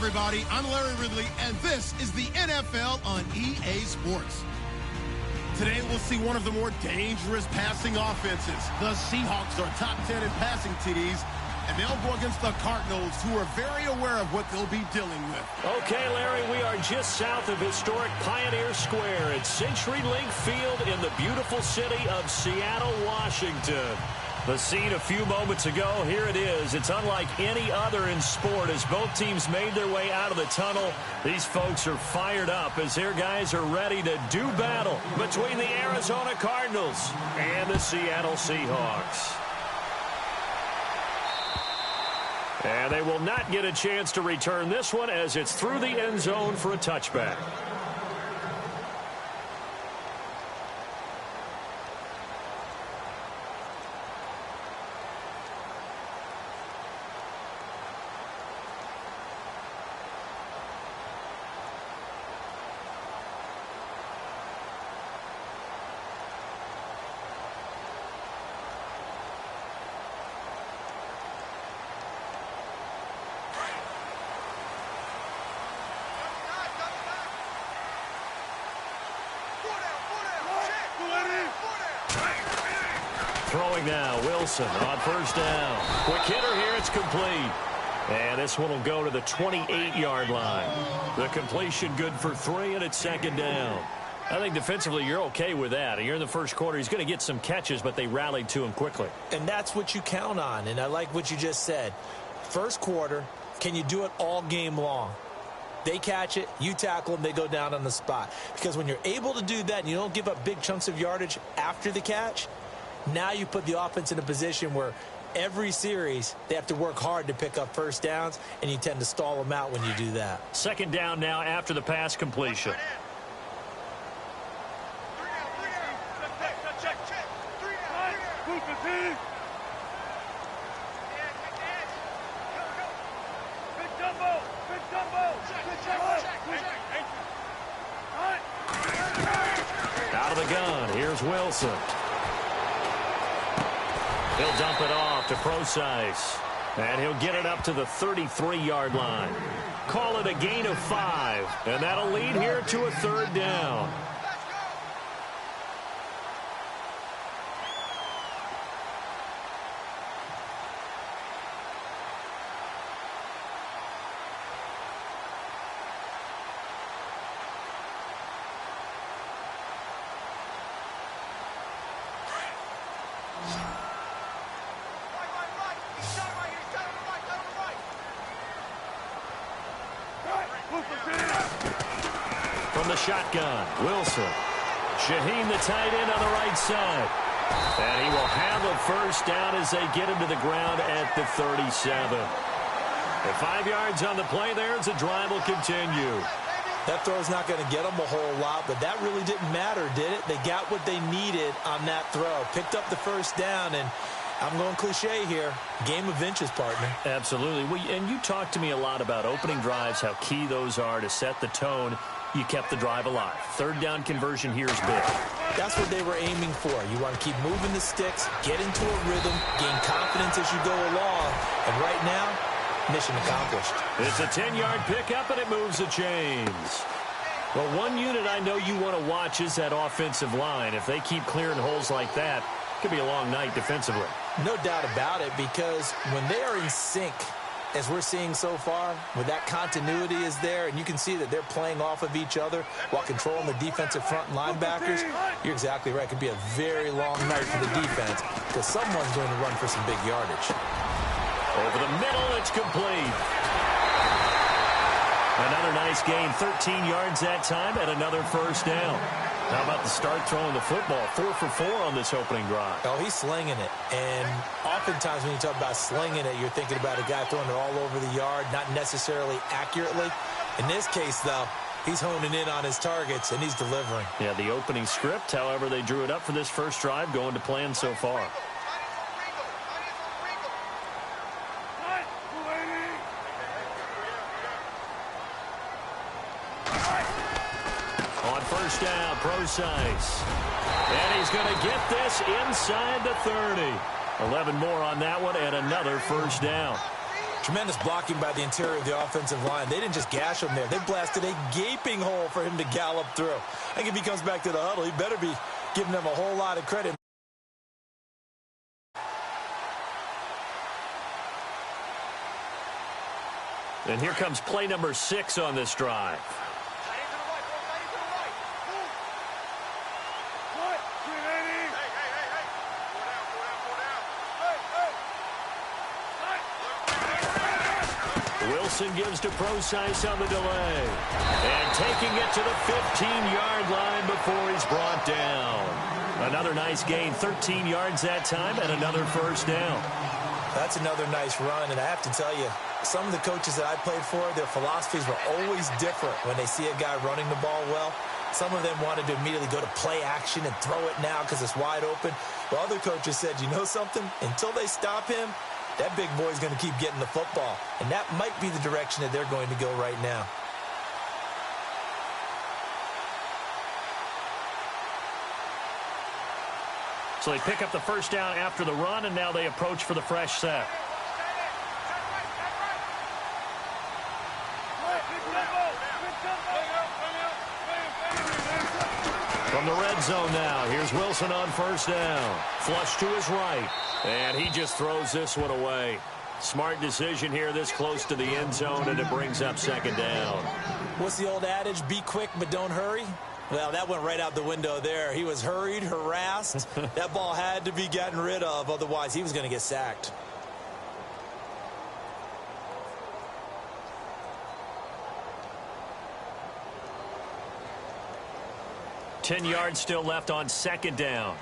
everybody. I'm Larry Ridley, and this is the NFL on EA Sports. Today, we'll see one of the more dangerous passing offenses. The Seahawks are top 10 in passing TDs, and they'll go against the Cardinals, who are very aware of what they'll be dealing with. Okay, Larry, we are just south of historic Pioneer Square at CenturyLink Field in the beautiful city of Seattle, Washington. The scene a few moments ago, here it is. It's unlike any other in sport as both teams made their way out of the tunnel. These folks are fired up as their guys are ready to do battle between the Arizona Cardinals and the Seattle Seahawks. And they will not get a chance to return this one as it's through the end zone for a touchback. Throwing now, Wilson on first down. Quick hitter here, it's complete. And this one will go to the 28-yard line. The completion good for 3, and it's second down. I think defensively you're okay with that. Here in the first quarter, he's going to get some catches, but they rallied to him quickly. And that's what you count on, and I like what you just said. First quarter, can you do it all game long? They catch it, you tackle them, they go down on the spot. Because when you're able to do that and you don't give up big chunks of yardage after the catch, now you put the offense in a position where every series they have to work hard to pick up first downs, and you tend to stall them out when you do that. Second down now after the pass completion. Out of the gun, here's Wilson. He'll dump it off to Procise. And he'll get it up to the 33-yard line. Call it a gain of 5. And that'll lead here to a third down. From the shotgun, Wilson. Shaheen, the tight end, on the right side. And he will have a first down as they get him to the ground at the 37. And 5 yards on the play there as the drive will continue. That throw's not going to get them a whole lot, but that really didn't matter, did it? They got what they needed on that throw. Picked up the first down, and I'm going cliche here. Game of inches, partner. Absolutely. Well, and you talked to me a lot about opening drives, how key those are to set the tone. You kept the drive alive. Third down conversion here is big. That's what they were aiming for. You want to keep moving the sticks, get into a rhythm, gain confidence as you go along. And right now, mission accomplished. It's a 10-yard pickup, and it moves the chains. Well, one unit I know you want to watch is that offensive line. If they keep clearing holes like that, it could be a long night defensively. No doubt about it, because when they are in sync, as we're seeing so far, when that continuity is there, and you can see that they're playing off of each other while controlling the defensive front and linebackers, you're exactly right. It could be a very long night for the defense because someone's going to run for some big yardage. Over the middle, it's complete. Another nice gain, 13 yards that time, and another first down. How about the start throwing the football? 4 for 4 on this opening drive. Oh, he's slinging it. And oftentimes when you talk about slinging it, you're thinking about a guy throwing it all over the yard, not necessarily accurately. In this case, though, he's honing in on his targets, and he's delivering. Yeah, the opening script, however, they drew it up for this first drive, going to plan so far. First down, Procise. And he's going to get this inside the 30. 11 more on that one and another first down. Tremendous blocking by the interior of the offensive line. They didn't just gash him there. They blasted a gaping hole for him to gallop through. I think if he comes back to the huddle, he better be giving them a whole lot of credit. And here comes play number 6 on this drive. Wilson gives to Procise on the delay. And taking it to the 15-yard line before he's brought down. Another nice gain, 13 yards that time, and another first down. That's another nice run, and I have to tell you, some of the coaches that I played for, their philosophies were always different when they see a guy running the ball well. Some of them wanted to immediately go to play action and throw it now because it's wide open. While other coaches said, you know something? Until they stop him, that big boy's going to keep getting the football. And that might be the direction that they're going to go right now. So they pick up the first down after the run, and now they approach for the fresh set. From the red zone now, here's Wilson on first down. Flush to his right, and he just throws this one away. Smart decision here this close to the end zone, and it brings up second down. What's the old adage? Be quick, but don't hurry. Well, that went right out the window there. He was hurried, harassed. That ball had to be gotten rid of, otherwise he was going to get sacked. Ten yards still left on second down.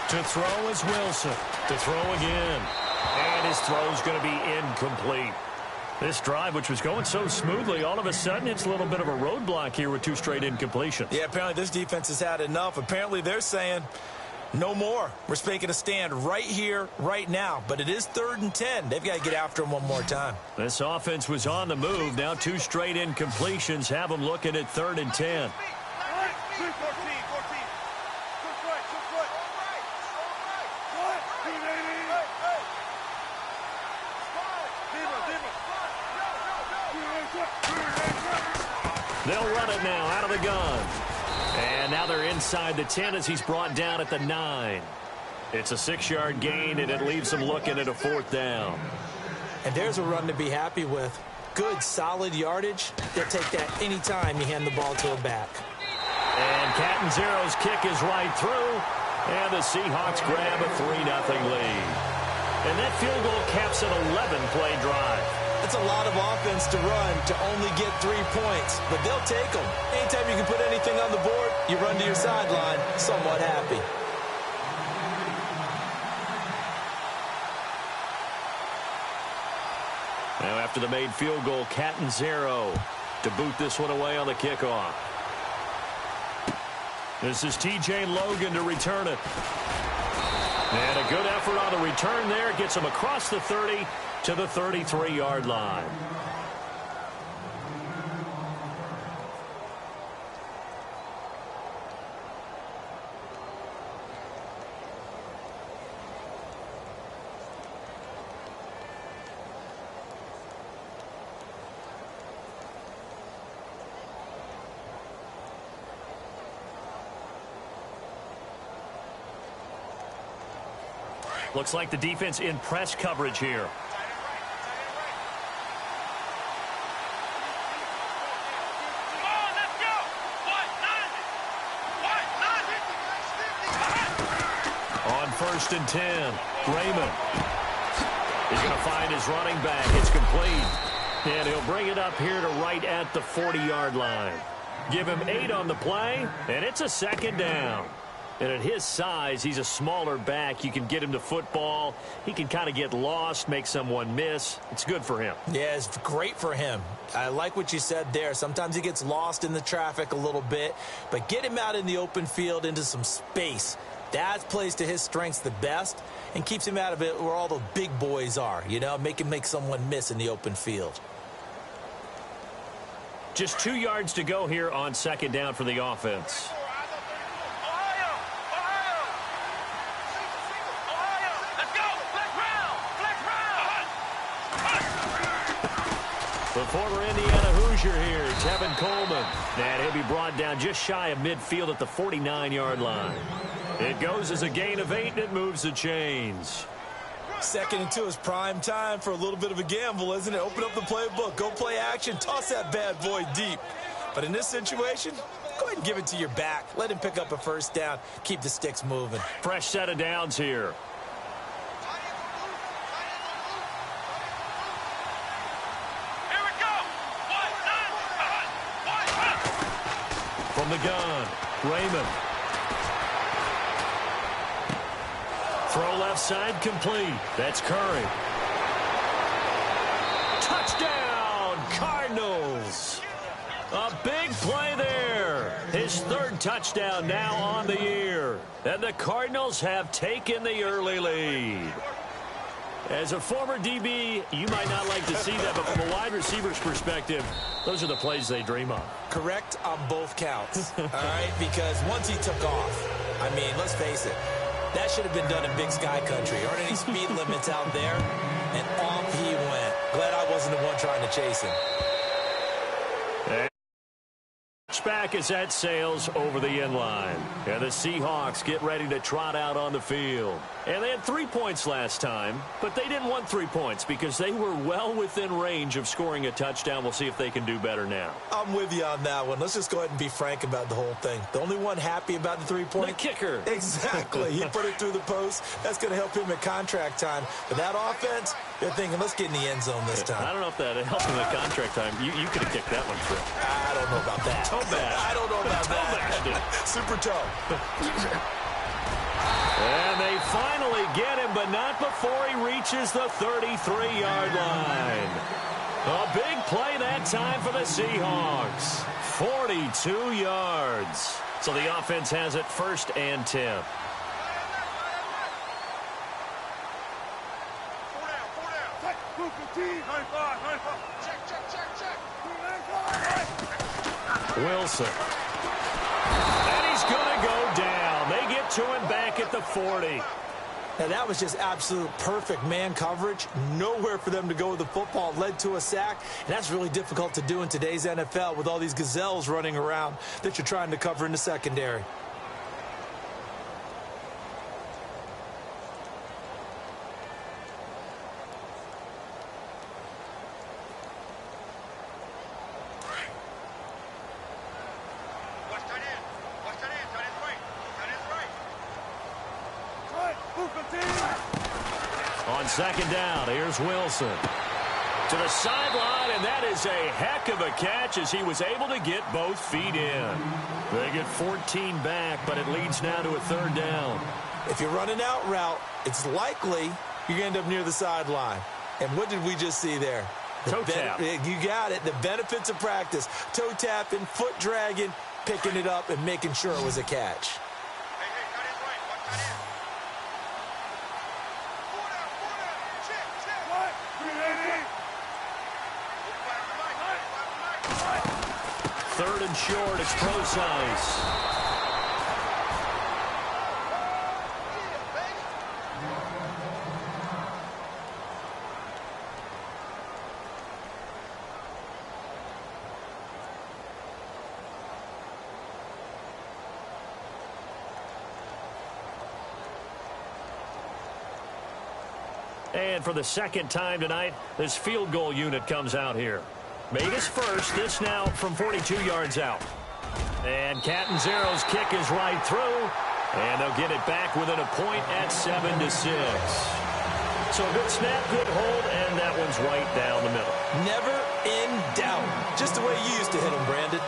To throw is Wilson. To throw again. And his throw's going to be incomplete. This drive, which was going so smoothly, all of a sudden it's a little bit of a roadblock here with 2 straight incompletions. Yeah, apparently this defense has had enough. Apparently they're saying no more. We're making a stand right here, right now. But it is 3rd and 10. They've got to get after him one more time. This offense was on the move. Now 2 straight incompletions have them looking at 3rd and 10. They'll run it now out of the gun. And now they're inside the 10 as he's brought down at the 9. It's a 6-yard gain, and it leaves them looking at a 4th down. And there's a run to be happy with. Good, solid yardage. They'll take that anytime you hand the ball to a back. And Catanzaro's kick is right through. And the Seahawks grab a 3-0 lead. And that field goal caps an 11-play drive. That's a lot of offense to run to only get 3 points, but they'll take them. Anytime you can put anything on the board, you run to your sideline somewhat happy. Now after the made field goal, Catanzaro to boot this one away on the kickoff. This is T.J. Logan to return it. And a good effort on the return there. Gets him across the 30 to the 33-yard line. Looks like the defense in press coverage here. On 1st and 10, Raymond is going to find his running back. It's complete. And he'll bring it up here to right at the 40-yard line. Give him 8 on the play, and it's a 2nd down. And at his size, he's a smaller back. You can get him to football. He can kind of get lost, make someone miss. It's good for him. Yeah, it's great for him. I like what you said there. Sometimes he gets lost in the traffic a little bit, but get him out in the open field into some space. That plays to his strengths the best and keeps him out of it where all the big boys are, you know, make him make someone miss in the open field. Just 2 yards to go here on second down for the offense. The former Indiana Hoosier here, Tevin Coleman. And he'll be brought down just shy of midfield at the 49-yard line. It goes as a gain of 8, and it moves the chains. 2nd and 2 is prime time for a little bit of a gamble, isn't it? Open up the playbook, go play action, toss that bad boy deep. But in this situation, go ahead and give it to your back. Let him pick up a first down. Keep the sticks moving. Fresh set of downs here. From the gun, Raymond. Throw left side complete. That's Curry. Touchdown, Cardinals. A big play there. His 3rd touchdown now on the year. And the Cardinals have taken the early lead. As a former DB, you might not like to see that, but from a wide receiver's perspective, those are the plays they dream of. Correct on both counts, all right? Because once he took off, I mean, let's face it, that should have been done in Big Sky Country. Aren't any speed limits out there? And off he went. Glad I wasn't the one trying to chase him. Back as that sails over the end line. And the Seahawks get ready to trot out on the field. And they had 3 points last time, but they didn't want 3 points because they were well within range of scoring a touchdown. We'll see if they can do better now. I'm with you on that one. Let's just go ahead and be frank about the whole thing. The only one happy about the 3-point? The kicker. Exactly. He put it through the post. That's going to help him at contract time. But that offense, they're thinking, let's get in the end zone this time. I don't know if that helped him at contract time. You could have kicked that one through. I don't know about that. Toe bash. I don't know about that. Super toe. And they finally get him, but not before he reaches the 33-yard line. A big play that time for the Seahawks. 42 yards. So the offense has it 1st and 10. Wilson. And he's going to go down. They get to him back at the 40. Now, that was just absolute perfect man coverage. Nowhere for them to go with the football. Led to a sack, and that's really difficult to do in today's NFL with all these gazelles running around that you're trying to cover in the secondary. On second down, here's Wilson. To the sideline, and that is a heck of a catch as he was able to get both feet in. They get 14 back, but it leads now to a 3rd down. If you're running out route, it's likely you're going to end up near the sideline. And what did we just see there? Toe tap. You got it. The benefits of practice. Toe tapping, foot dragging, picking it up, and making sure it was a catch. Third and short, it's Procise. And for the 2nd time tonight, this field goal unit comes out here. Made his first, this now from 42 yards out. And Catanzaro's kick is right through, and they'll get it back within a point at 7-6. So a good snap, good hold, and that one's right down the middle. Never in doubt. Just the way you used to hit them, Brandon.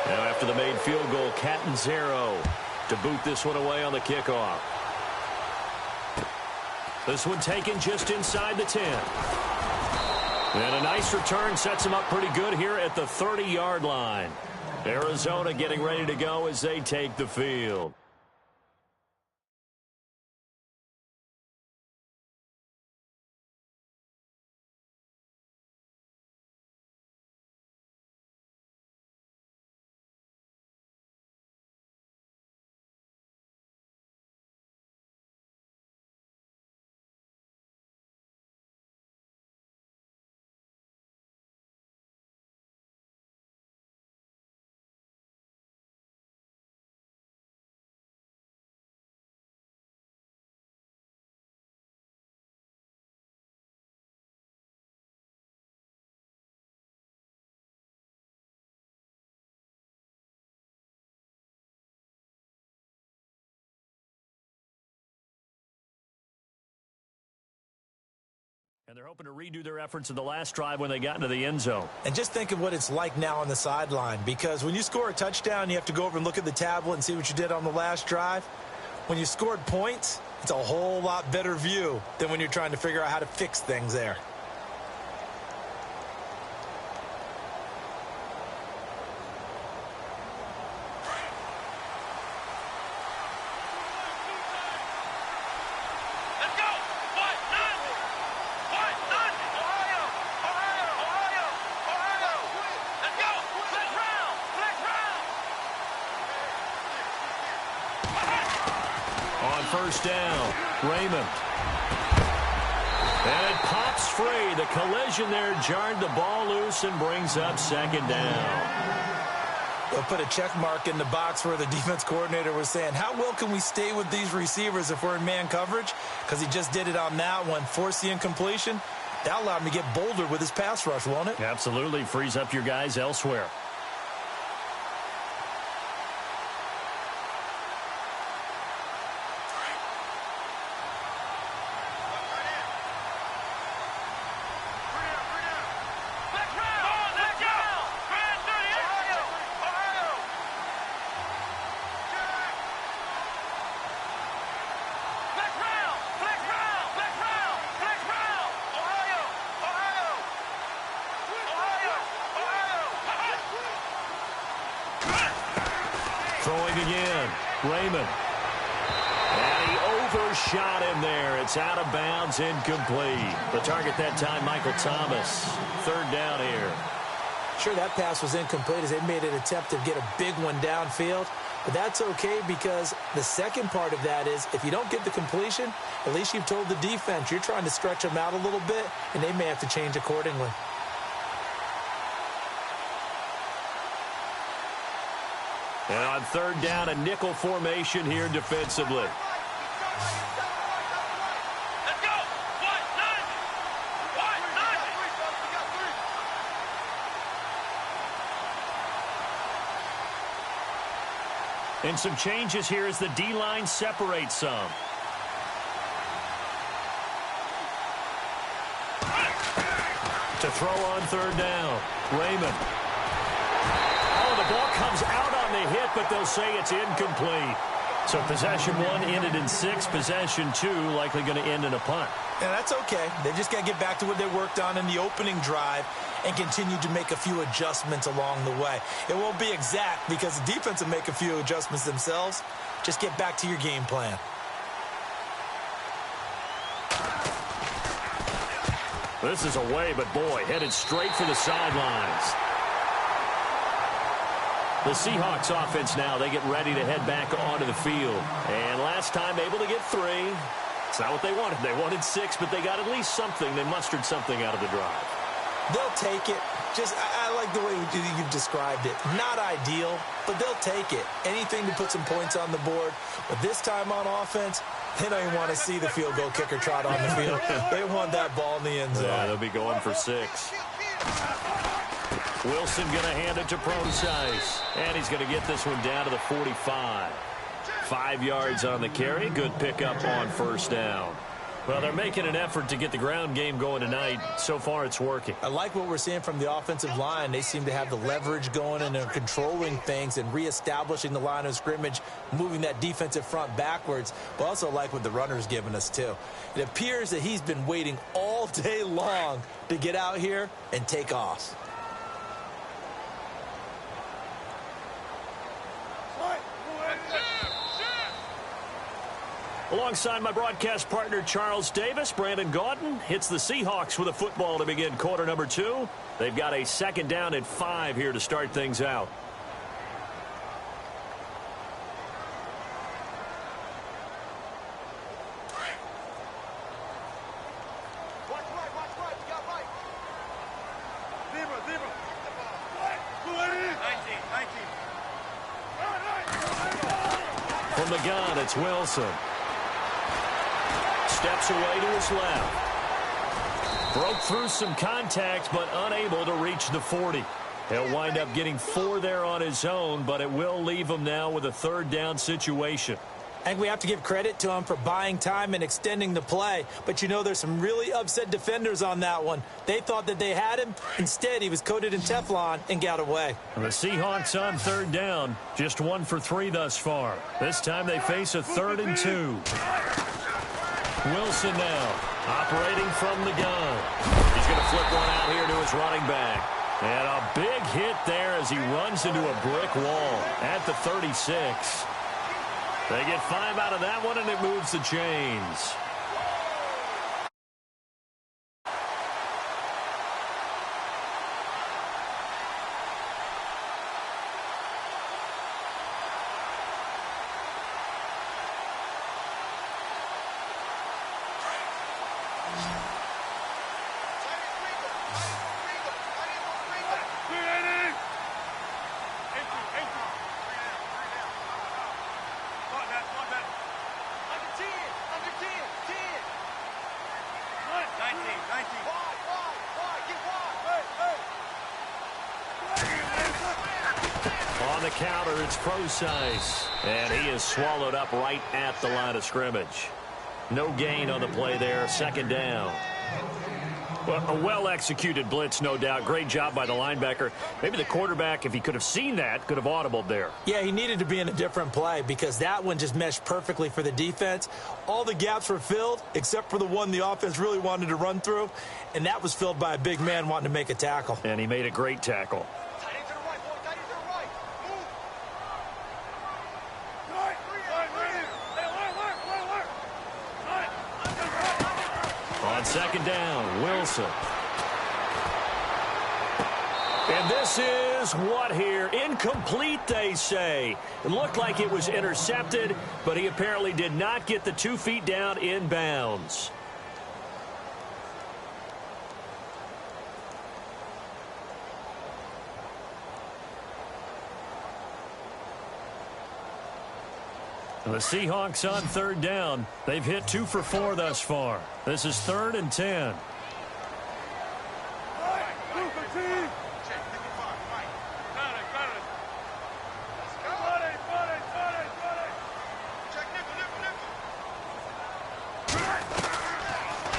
Now after the made field goal, Catanzaro to boot this one away on the kickoff. This one taken just inside the 10. And a nice return sets him up pretty good here at the 30-yard line. Arizona getting ready to go as they take the field. And they're hoping to redo their efforts in the last drive when they got into the end zone. And just think of what it's like now on the sideline, because when you score a touchdown, you have to go over and look at the tablet and see what you did on the last drive. When you scored points, it's a whole lot better view than when you're trying to figure out how to fix things there. First down, Raymond. And it pops free. The collision there jarred the ball loose and brings up second down. They'll put a check mark in the box where the defense coordinator was saying, how well can we stay with these receivers if we're in man coverage? Because he just did it on that one, forced the incompletion. That allowed him to get bolder with his pass rush, won't it? Absolutely. Frees up your guys elsewhere. Throwing again, Raymond. And he overshot him there. It's out of bounds, incomplete. The target that time, Michael Thomas. Third down here. Sure, that pass was incomplete as they made an attempt to get a big one downfield. But that's okay because the second part of that is if you don't get the completion, at least you've told the defense you're trying to stretch them out a little bit, and they may have to change accordingly. And on third down, a nickel formation here defensively. Let's go! One, nine! And some changes here as the D-line separates some. To throw on third down, Raymond. Oh, the ball comes out on the hit, but they'll say it's incomplete. So possession one ended in 6. Possession 2 likely going to end in a punt. Yeah, that's okay. They just got to get back to what they worked on in the opening drive and continue to make a few adjustments along the way. It won't be exact because the defense will make a few adjustments themselves. Just get back to your game plan. This is away, but boy, headed straight for the sidelines. The Seahawks offense now, they get ready to head back onto the field. And last time able to get 3. It's not what they wanted. They wanted 6, but they got at least something. They mustered something out of the drive. They'll take it. Just, I like the way you've described it. Not ideal, but they'll take it. Anything to put some points on the board. But this time on offense, they don't even want to see the field goal kicker trot on the field. They want that ball in the end zone. Yeah, they'll be going for 6. Wilson going to hand it to Protasize. And he's going to get this one down to the 45. 5 yards on the carry. Good pickup on first down. Well, they're making an effort to get the ground game going tonight. So far, it's working. I like what we're seeing from the offensive line. They seem to have the leverage going, and they're controlling things and reestablishing the line of scrimmage, moving that defensive front backwards. But also like what the runner's given us, too. It appears that he's been waiting all day long to get out here and take off. Alongside my broadcast partner, Charles Davis, Brandon Gaudin hits the Seahawks with a football to begin quarter number 2. They've got a second down at 5 here to start things out. From the gun, it's Wilson. Steps away to his left. Broke through some contact, but unable to reach the 40. He'll wind up getting 4 there on his own, but it will leave him now with a third down situation. I think we have to give credit to him for buying time and extending the play. But, you know, there's some really upset defenders on that one. They thought that they had him. Instead, he was coated in Teflon and got away. The Seahawks on third down. Just 1 for 3 thus far. This time they face a 3rd and 2. Wilson now operating from the gun. He's going to flip one out here to his running back. And a big hit there as he runs into a brick wall at the 36. They get 5 out of that one, and it moves the chains. On the counter, it's Procise, and he is swallowed up right at the line of scrimmage. No gain on the play there, 2nd down. Well, a well-executed blitz, no doubt. Great job by the linebacker. Maybe the quarterback, if he could have seen that, could have audibled there. Yeah, he needed to be in a different play because that one just meshed perfectly for the defense. All the gaps were filled except for the one the offense really wanted to run through, and that was filled by a big man wanting to make a tackle. And he made a great tackle. On 2nd down, Wilson. And this is what here? Incomplete, they say. It looked like it was intercepted, but he apparently did not get the 2 feet down in bounds. The Seahawks on 3rd down. They've hit 2 for 4 thus far. This is 3rd and 10.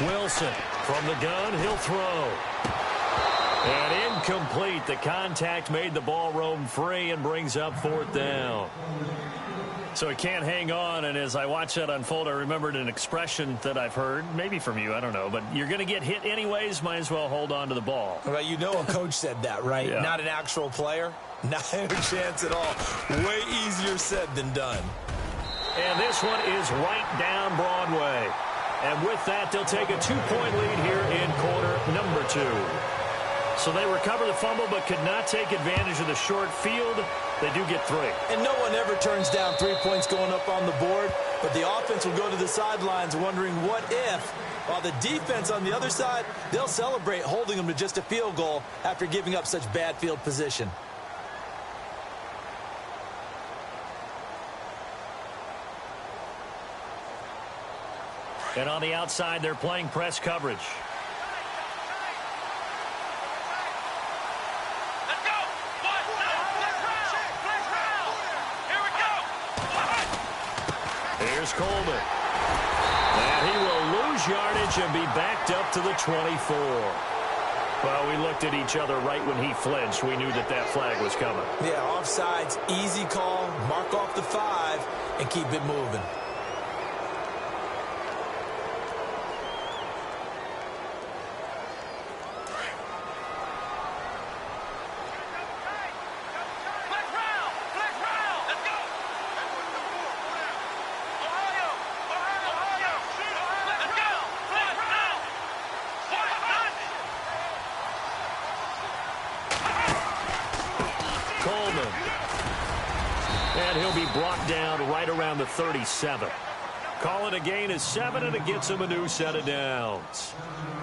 Wilson from the gun, he'll throw. And incomplete. The contact made the ball roam free and brings up 4th down. So he can't hang on, and as I watch that unfold, I remembered an expression that I've heard, maybe from you, I don't know, but you're going to get hit anyways, might as well hold on to the ball. Well, you know a coach said that, right? Yeah. Not an actual player. Not a chance at all. Way easier said than done. And this one is right down Broadway. And with that, they'll take a 2-point lead here in quarter number 2. So they recover the fumble but could not take advantage of the short field. They do get 3. And no one ever turns down 3 points going up on the board, but the offense will go to the sidelines wondering what if, while the defense on the other side, they'll celebrate holding them to just a field goal after giving up such bad field position. And on the outside, they're playing press coverage. Let's go. 1, 2, here we go. Here's Coleman. And he will lose yardage and be backed up to the 24. Well, we looked at each other right when he flinched. We knew that that flag was coming. Yeah, offsides, easy call, mark off the 5, and keep it moving. And he'll be brought down right around the 37. Call it a gain of 7, and it gets him a new set of downs.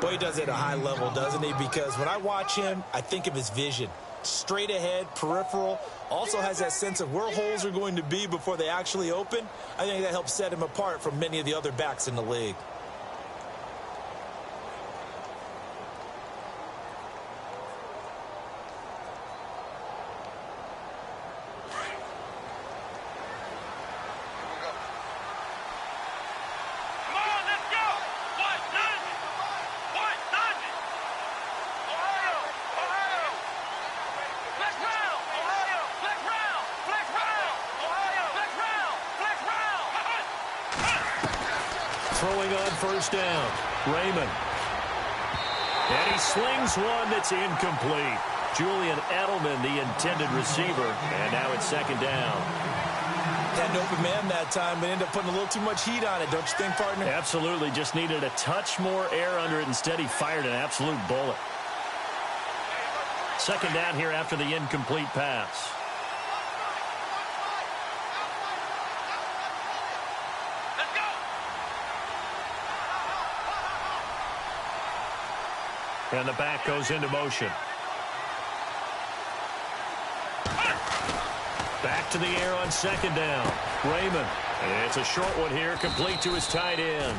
Boy, he does it at a high level, doesn't he? Because when I watch him, I think of his vision. Straight ahead, peripheral, also has that sense of where holes are going to be before they actually open. I think that helps set him apart from many of the other backs in the league. throwing on first down. Raymond. And he slings one that's incomplete. Julian Edelman, the intended receiver. And now it's second down. Had an open man that time, but ended up putting a little too much heat on it, don't you think, partner? Absolutely. Just needed a touch more air under it. Instead, he fired an absolute bullet. Second down here after the incomplete pass. Let's go. And the back goes into motion. Back to the air on second down. Raymond. And it's a short one here, complete to his tight end.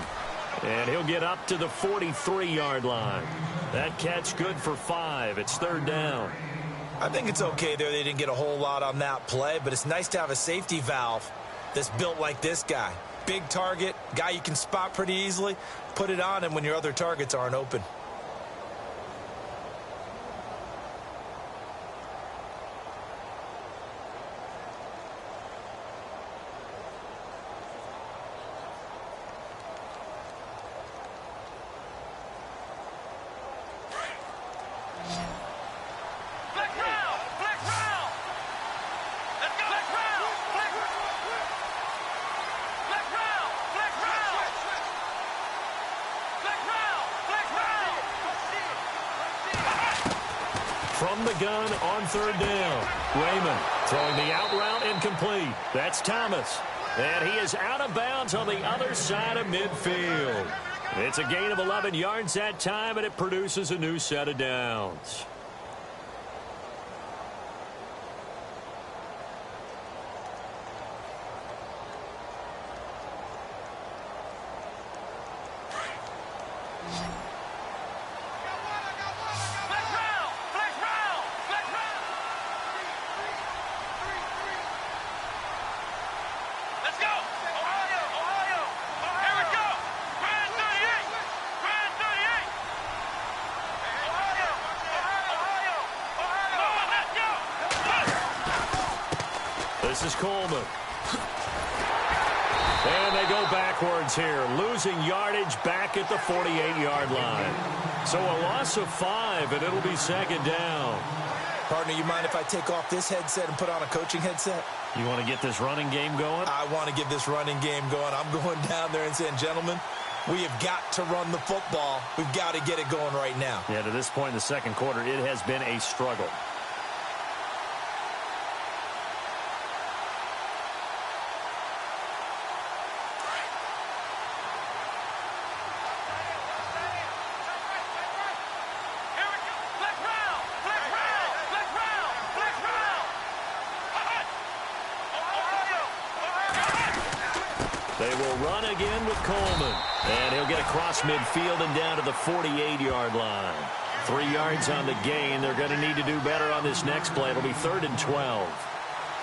And he'll get up to the 43-yard line. That catch good for 5. It's third down. I think it's okay there. They didn't get a whole lot on that play, but it's nice to have a safety valve that's built like this guy. Big target, guy you can spot pretty easily. Put it on him when your other targets aren't open. From the gun on third down. Raymond throwing the out route incomplete. That's Thomas. And he is out of bounds on the other side of midfield. It's a gain of 11 yards that time, and it produces a new set of downs. This is Coleman. And they go backwards here, losing yardage back at the 48-yard line. So a loss of 5, and it'll be second down. Partner, you mind if I take off this headset and put on a coaching headset? You want to get this running game going? I want to get this running game going. I'm going down there and saying, gentlemen, we have got to run the football. We've got to get it going right now. Yeah, to this point in the second quarter, it has been a struggle. They will run again with Coleman. And he'll get across midfield and down to the 48-yard line. 3 yards on the gain. They're going to need to do better on this next play. It'll be 3rd and 12.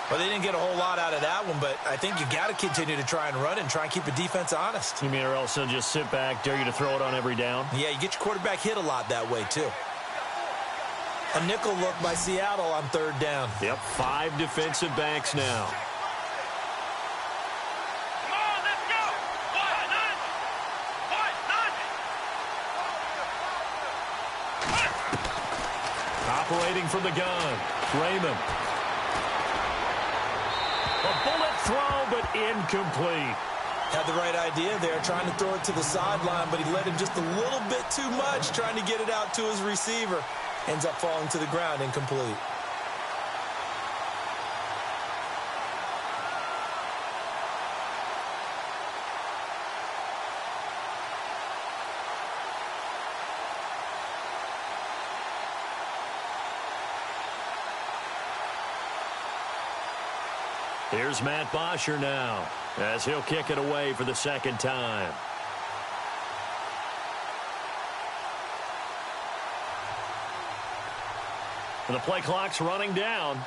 Well, they didn't get a whole lot out of that one, but I think you got to continue to try and run and try and keep the defense honest. You mean or else they'll just sit back, dare you to throw it on every down? Yeah, you get your quarterback hit a lot that way, too. A nickel look by Seattle on third down. Yep, 5 defensive backs now. Operating from the gun, Raymond. A bullet throw, but incomplete. Had the right idea there, trying to throw it to the sideline, but he let him just a little bit too much, trying to get it out to his receiver. Ends up falling to the ground, incomplete. Here's Matt Bosher now, as he'll kick it away for the second time. And the play clock's running down.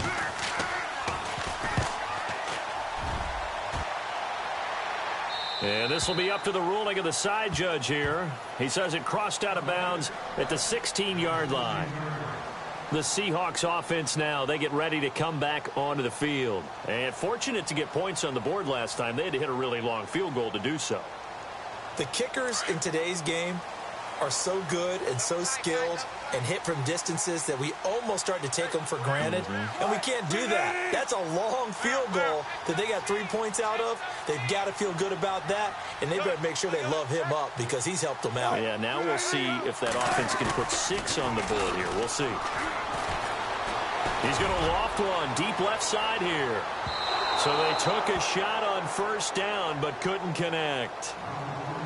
And this will be up to the ruling of the side judge here. He says it crossed out of bounds at the 16-yard line. The Seahawks offense now, they get ready to come back onto the field. And fortunate to get points on the board last time. They had to hit a really long field goal to do so. The kickers in today's game are so good and so skilled and hit from distances that we almost start to take them for granted, and we can't do that. That's a long field goal that they got 3 points out of. They've got to feel good about that, and they better make sure they love him up because he's helped them out. Yeah, now we'll see if that offense can put 6 on the board here. We'll see. He's going to loft one deep left side here. So they took a shot on first down but couldn't connect.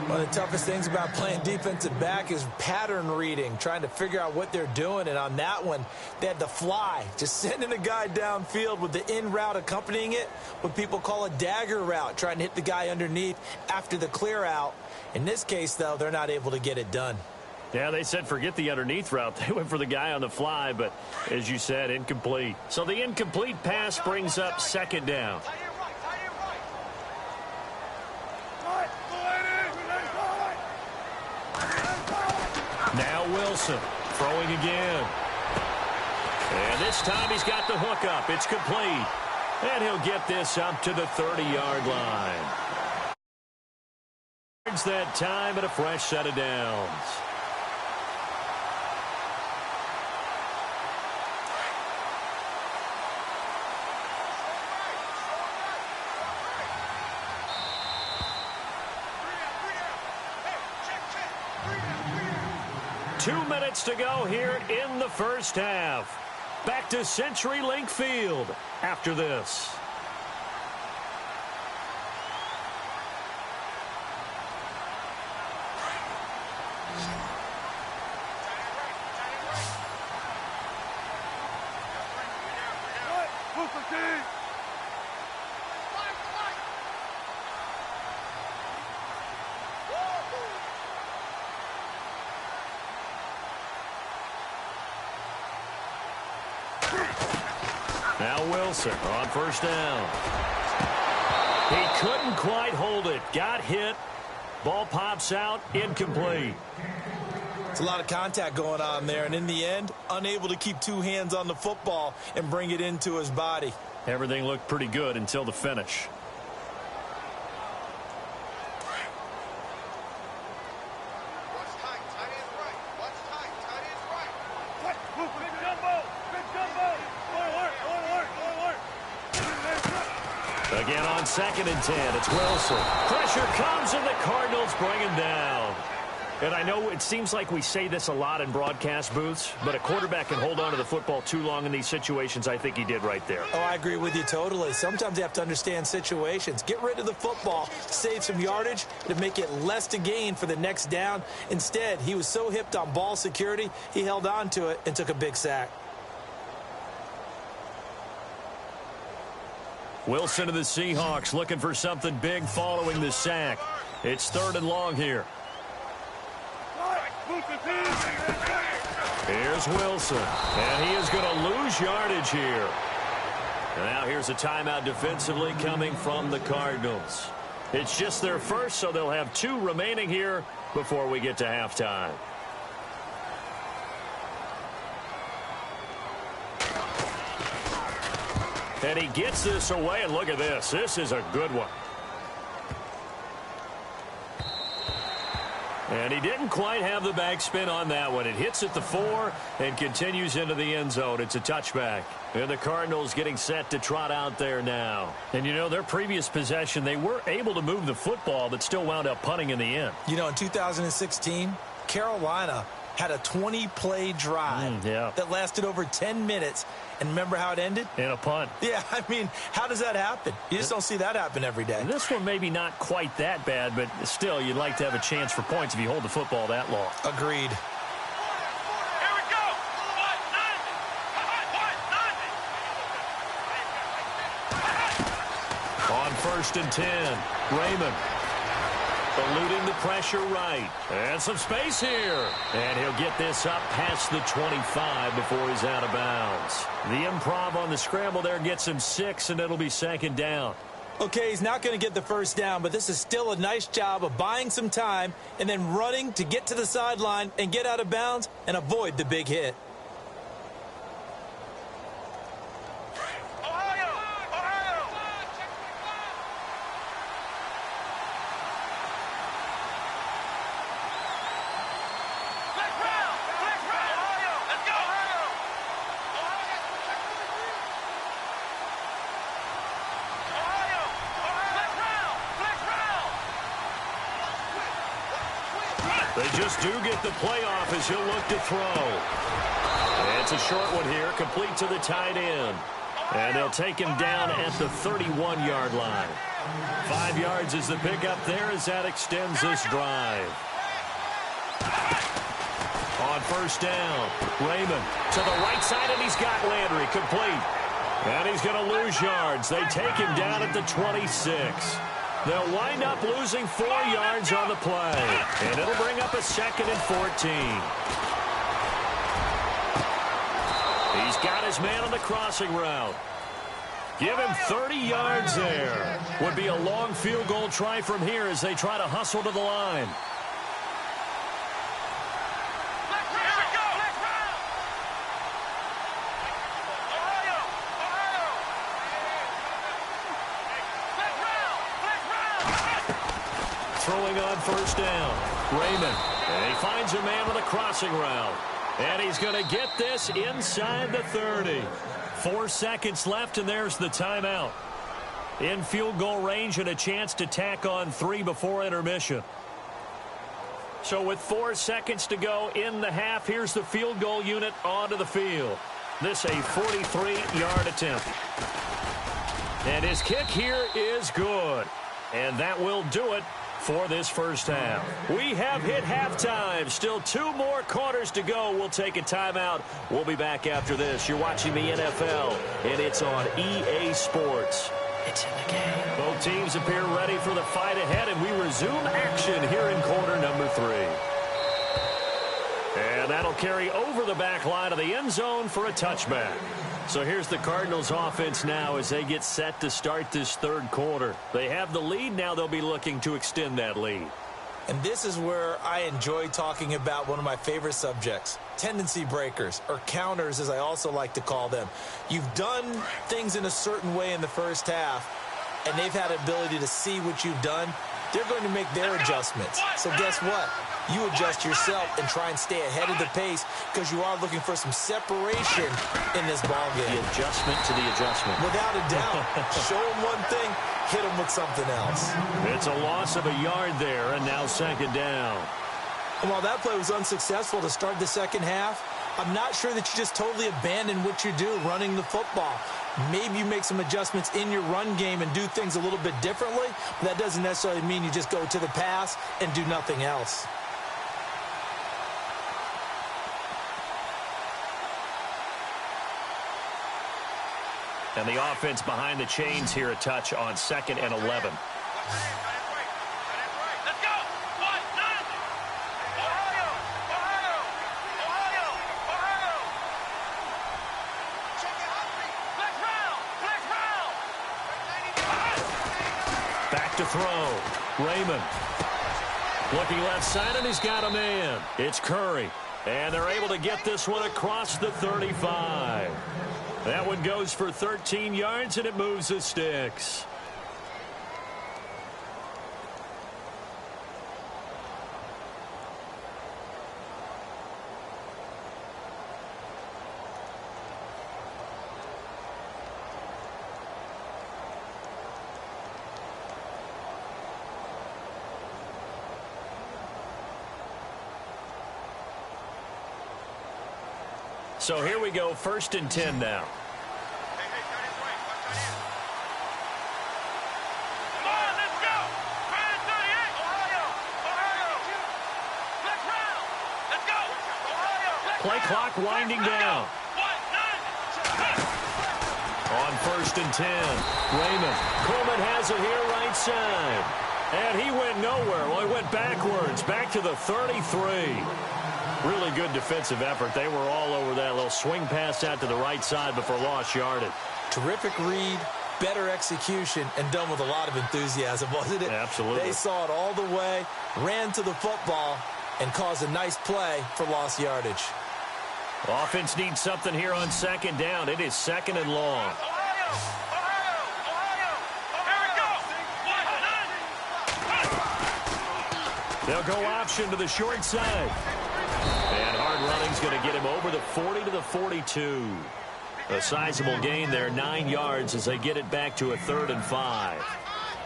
One of the toughest things about playing defensive back is pattern reading, trying to figure out what they're doing. And on that one, they had the fly, just sending a guy downfield with the in route accompanying it, what people call a dagger route, trying to hit the guy underneath after the clear out. In this case, though, they're not able to get it done. Yeah, they said forget the underneath route. They went for the guy on the fly, but as you said, incomplete. So the incomplete pass brings up second down. Now Wilson throwing again. And this time he's got the hook up. It's complete. And he'll get this up to the 30-yard line. That time and a fresh set of downs. Two minutes to go here in the first half. Back to CenturyLink Field after this. Now Wilson on first down. He couldn't quite hold it. Got hit. Ball pops out. Incomplete. It's a lot of contact going on there, and in the end, unable to keep two hands on the football and bring it into his body. Everything looked pretty good until the finish. Again on 2nd and 10, it's Wilson. Pressure comes and the Cardinals bring him down. And I know it seems like we say this a lot in broadcast booths, but a quarterback can hold on to the football too long in these situations. I think he did right there. Oh, I agree with you totally. Sometimes you have to understand situations. Get rid of the football, save some yardage to make it less to gain for the next down. Instead, he was so hipped on ball security, he held on to it and took a big sack. Wilson of the Seahawks looking for something big following the sack. It's 3rd and long here. Here's Wilson, and he is going to lose yardage here. And now here's a timeout defensively coming from the Cardinals. It's just their first, so they'll have 2 remaining here before we get to halftime. And he gets this away, and look at this. This is a good one. And he didn't quite have the backspin on that one. It hits at the 4 and continues into the end zone. It's a touchback. And the Cardinals getting set to trot out there now. And, you know, their previous possession, they were able to move the football, but still wound up punting in the end. You know, in 2016, Carolina had a 20-play drive that lasted over 10 minutes. And remember how it ended? In a punt. Yeah, I mean, how does that happen? You just don't see that happen every day. This one maybe not quite that bad, but still, you'd like to have a chance for points if you hold the football that long. Agreed. Here we go. On 1st and 10, Raymond. Eluding the pressure right. And some space here. And he'll get this up past the 25 before he's out of bounds. The improv on the scramble there gets him 6, and it'll be 2nd down. Okay, he's not going to get the first down, but this is still a nice job of buying some time and then running to get to the sideline and get out of bounds and avoid the big hit. They just do get the playoff as he'll look to throw. And it's a short one here, complete to the tight end. And they'll take him down at the 31-yard line. 5 yards is the pickup there as that extends this drive. On first down, Raymond to the right side, and he's got Landry complete. And he's going to lose yards. They take him down at the 26. They'll wind up losing 4 yards on the play. And it'll bring up a 2nd and 14. He's got his man on the crossing route. Give him 30 yards there. Would be a long field goal try from here as they try to hustle to the line. Throwing on first down. Raymond. And he finds a man with a crossing route. And he's going to get this inside the 30. 4 seconds left, and there's the timeout. In field goal range and a chance to tack on 3 before intermission. So with 4 seconds to go in the half, here's the field goal unit onto the field. This a 43-yard attempt. And his kick here is good. And that will do it for this first half. We have hit halftime. Still 2 more quarters to go. We'll take a timeout. We'll be back after this. You're watching the NFL, and it's on EA Sports. It's in the game. Both teams appear ready for the fight ahead, and we resume action here in quarter number 3. And that'll carry over the back line of the end zone for a touchback. So here's the Cardinals offense now as they get set to start this third quarter. They have the lead. Now they'll be looking to extend that lead. And this is where I enjoy talking about one of my favorite subjects, tendency breakers, or counters as I also like to call them. You've done things in a certain way in the first half, and they've had the ability to see what you've done. They're going to make their adjustments. So guess what? You adjust yourself and try and stay ahead of the pace because you are looking for some separation in this ballgame. The adjustment to the adjustment. Without a doubt. Show them one thing, hit them with something else. It's a loss of a yard there, and now 2nd down. And while that play was unsuccessful to start the second half, I'm not sure that you just totally abandon what you do running the football. Maybe you make some adjustments in your run game and do things a little bit differently. But that doesn't necessarily mean you just go to the pass and do nothing else. And the offense behind the chains here a touch on 2nd and 11. Back to throw. Raymond. Looking left side, and he's got a man. It's Curry. And they're able to get this one across the 35. That one goes for 13 yards, and it moves the sticks. So here we go, 1st and 10 now. Play clock winding down. On 1st and 10, Raymond. Coleman has it here right side. And he went nowhere. Well, he went backwards, back to the 33. Really good defensive effort. They were all over that little swing pass out to the right side before lost yardage. Terrific read, better execution, and done with a lot of enthusiasm, wasn't it? Absolutely. They saw it all the way, ran to the football, and caused a nice play for lost yardage. Offense needs something here on 2nd down. It is 2nd and long. They'll go option to the short side. And hard running's going to get him over the 40 to the 42. A sizable gain there, 9 yards as they get it back to a 3rd and 5.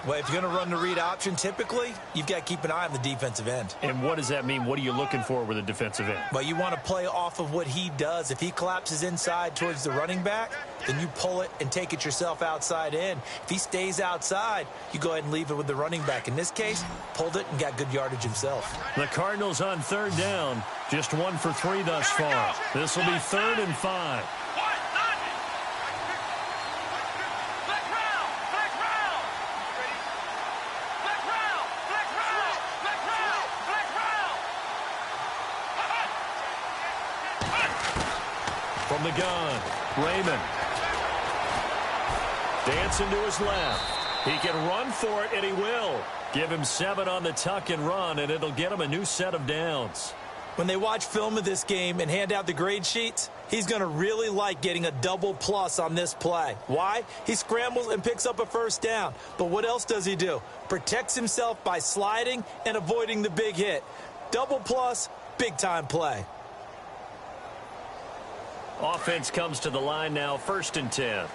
Well, if you're going to run the read option, typically, you've got to keep an eye on the defensive end. And what does that mean? What are you looking for with a defensive end? Well, you want to play off of what he does. If he collapses inside towards the running back, then you pull it and take it yourself outside in. If he stays outside, you go ahead and leave it with the running back. In this case, pulled it and got good yardage himself. The Cardinals on third down. Just 1 for 3 thus far. This will be 3rd and 5. From the gun, Raymond. Dancing to his left. He can run for it, and he will. Give him 7 on the tuck and run, and it'll get him a new set of downs. When they watch film of this game and hand out the grade sheets, he's going to really like getting a double plus on this play. Why? He scrambles and picks up a first down. But what else does he do? Protects himself by sliding and avoiding the big hit. Double plus, big-time play. Offense comes to the line now, 1st and 10.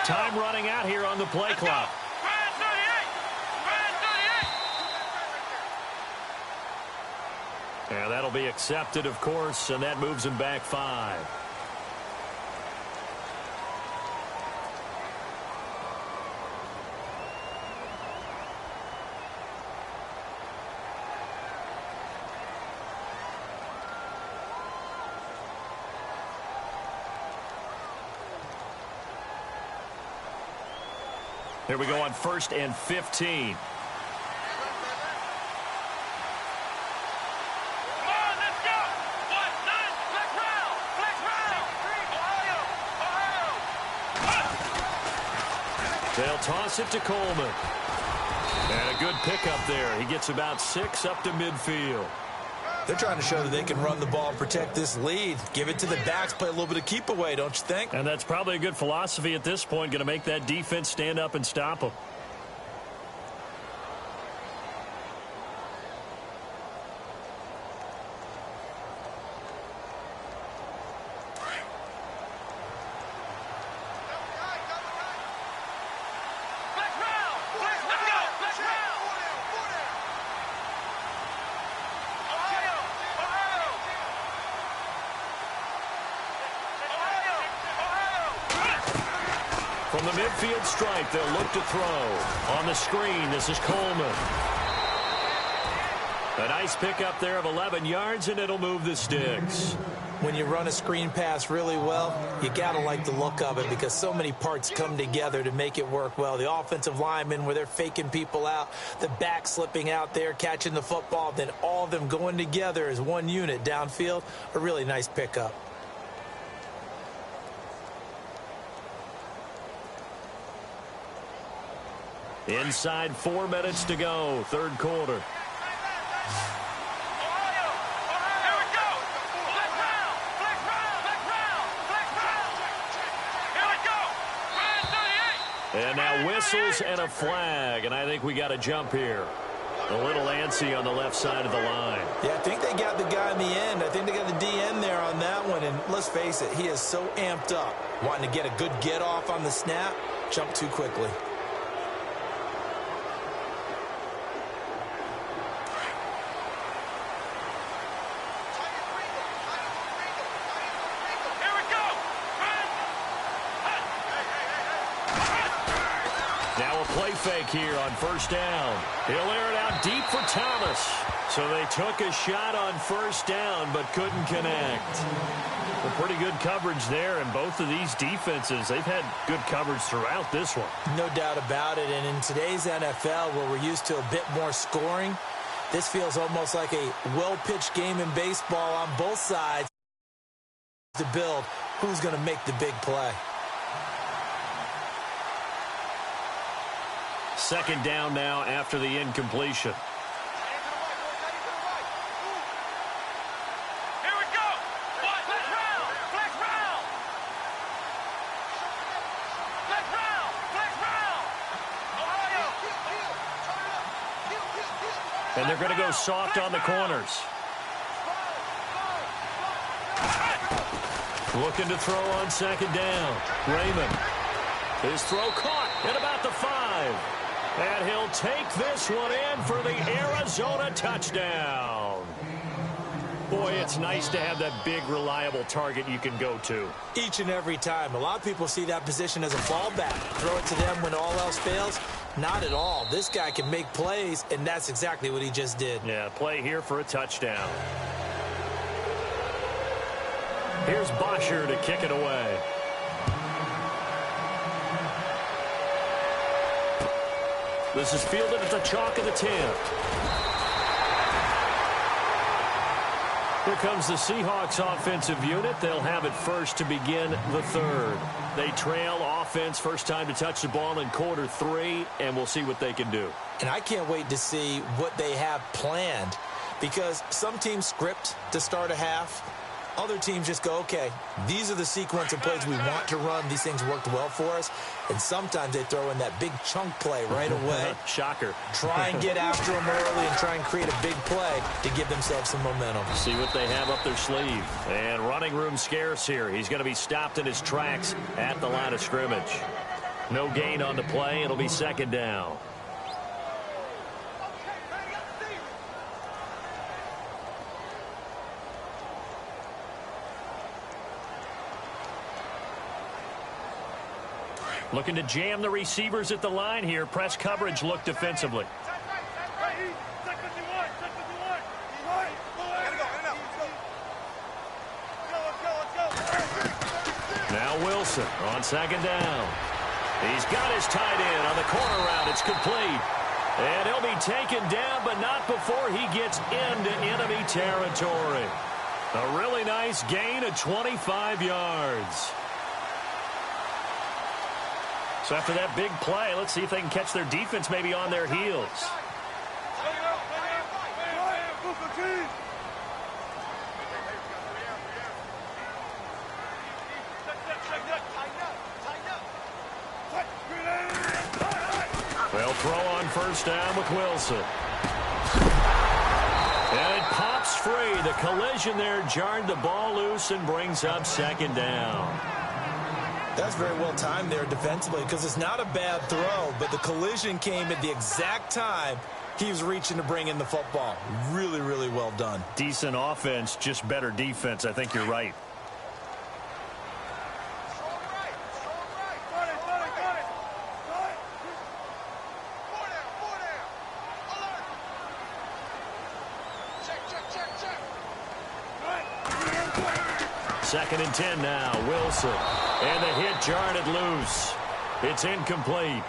Time running out here on the play clock. And that'll be accepted, of course, and that moves him back 5. Here we go on 1st and 15. They'll toss it to Coleman. And a good pickup there. He gets about 6 up to midfield. They're trying to show that they can run the ball and protect this lead. Give it to the backs, play a little bit of keep away, don't you think? And that's probably a good philosophy at this point, going to make that defense stand up and stop them. From the midfield stripe, they'll look to throw. On the screen, this is Coleman. A nice pickup there of 11 yards, and it'll move the sticks. When you run a screen pass really well, you got to like the look of it because so many parts come together to make it work well. The offensive linemen, where they're faking people out, the back slipping out there, catching the football, then all of them going together as one unit downfield, a really nice pickup. Inside 4 minutes to go, 3rd quarter. And now whistles and a flag, and I think we got a jump here. A little antsy on the left side of the line. Yeah, I think they got the guy in the end. I think they got the DN there on that one, and let's face it, he is so amped up. Wanting to get a good get off on the snap, jump too quickly. Play fake here on 1st down. He'll air it out deep for Thomas. So they took a shot on 1st down but couldn't connect. Well, pretty good coverage there, and both of these defenses, they've had good coverage throughout this one. No doubt about it, and in today's NFL, where we're used to a bit more scoring, this feels almost like a well-pitched game in baseball on both sides to build who's going to make the big play. 2nd down now after the incompletion. Here we go. Flex round. Flex round. Flex round. And they're going to go soft on the corners. Looking to throw on second down. Raymond. His throw caught at about the 5. And he'll take this one in for the Arizona touchdown. Boy, it's nice to have that big, reliable target you can go to. Each and every time. A lot of people see that position as a fallback. Throw it to them when all else fails. Not at all. This guy can make plays, and that's exactly what he just did. Yeah, play here for a touchdown. Here's Bosher to kick it away. This is fielded at the chalk of the 10. Here comes the Seahawks offensive unit. They'll have it first to begin the third. They trail offense first time to touch the ball in quarter 3, and we'll see what they can do. And I can't wait to see what they have planned, because some teams script to start a half. Other teams just go, okay, these are the sequence of plays we want to run. These things worked well for us. And sometimes they throw in that big chunk play right away. Shocker. Try and get after them early and try and create a big play to give themselves some momentum. See what they have up their sleeve. And running room scarce here. He's going to be stopped in his tracks at the line of scrimmage. No gain on the play. It'll be second down. Looking to jam the receivers at the line here. Press coverage look defensively. Now Wilson on second down. He's got his tight end on the corner route. It's complete. And he'll be taken down, but not before he gets into enemy territory. A really nice gain of 25 yards. So after that big play, let's see if they can catch their defense maybe on their heels. They'll throw on first down with Wilson. And it pops free. The collision there jarred the ball loose and brings up second down. That's very well timed there defensively, because it's not a bad throw, but the collision came at the exact time he was reaching to bring in the football. Really, really well done. Decent offense, just better defense. I think you're right. Second and 10 now. Wilson. And the hit jarred it loose. It's incomplete.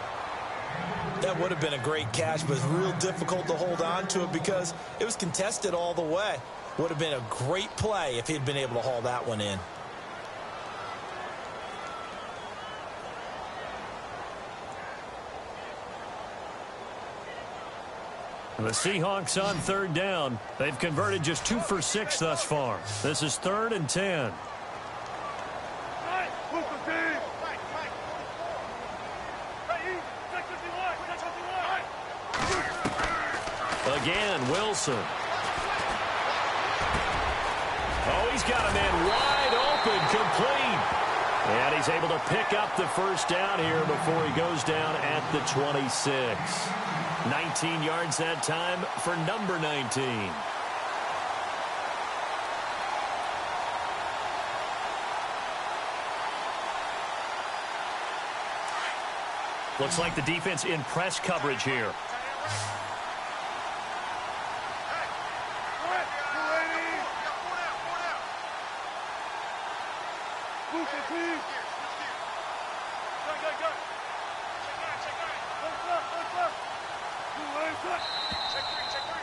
That would have been a great catch, but it's real difficult to hold on to it because it was contested all the way. Would have been a great play if he'd been able to haul that one in. The Seahawks on third down. They've converted just 2 for 6 thus far. This is 3rd and 10. Again, Wilson. Oh, he's got a man wide open, complete. And he's able to pick up the first down here before he goes down at the 26. 19 yards that time for number 19. Looks like the defense in press coverage here.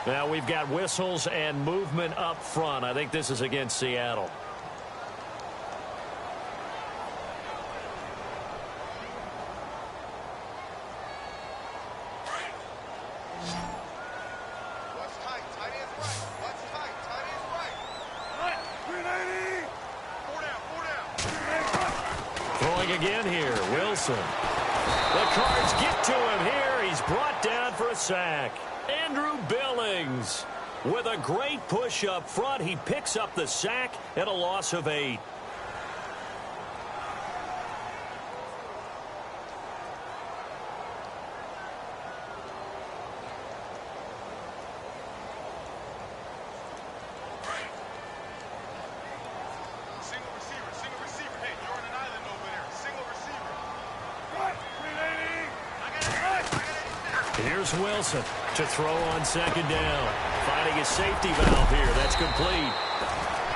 Now we've got whistles and movement up front. I think this is against Seattle. Throwing again here, Wilson. The Cards get to him here. he's brought down for a sack. Andrew Billings with a great push up front. He picks up the sack and a loss of 8. Here's Wilson to throw on second down. Finding his safety valve here. That's complete.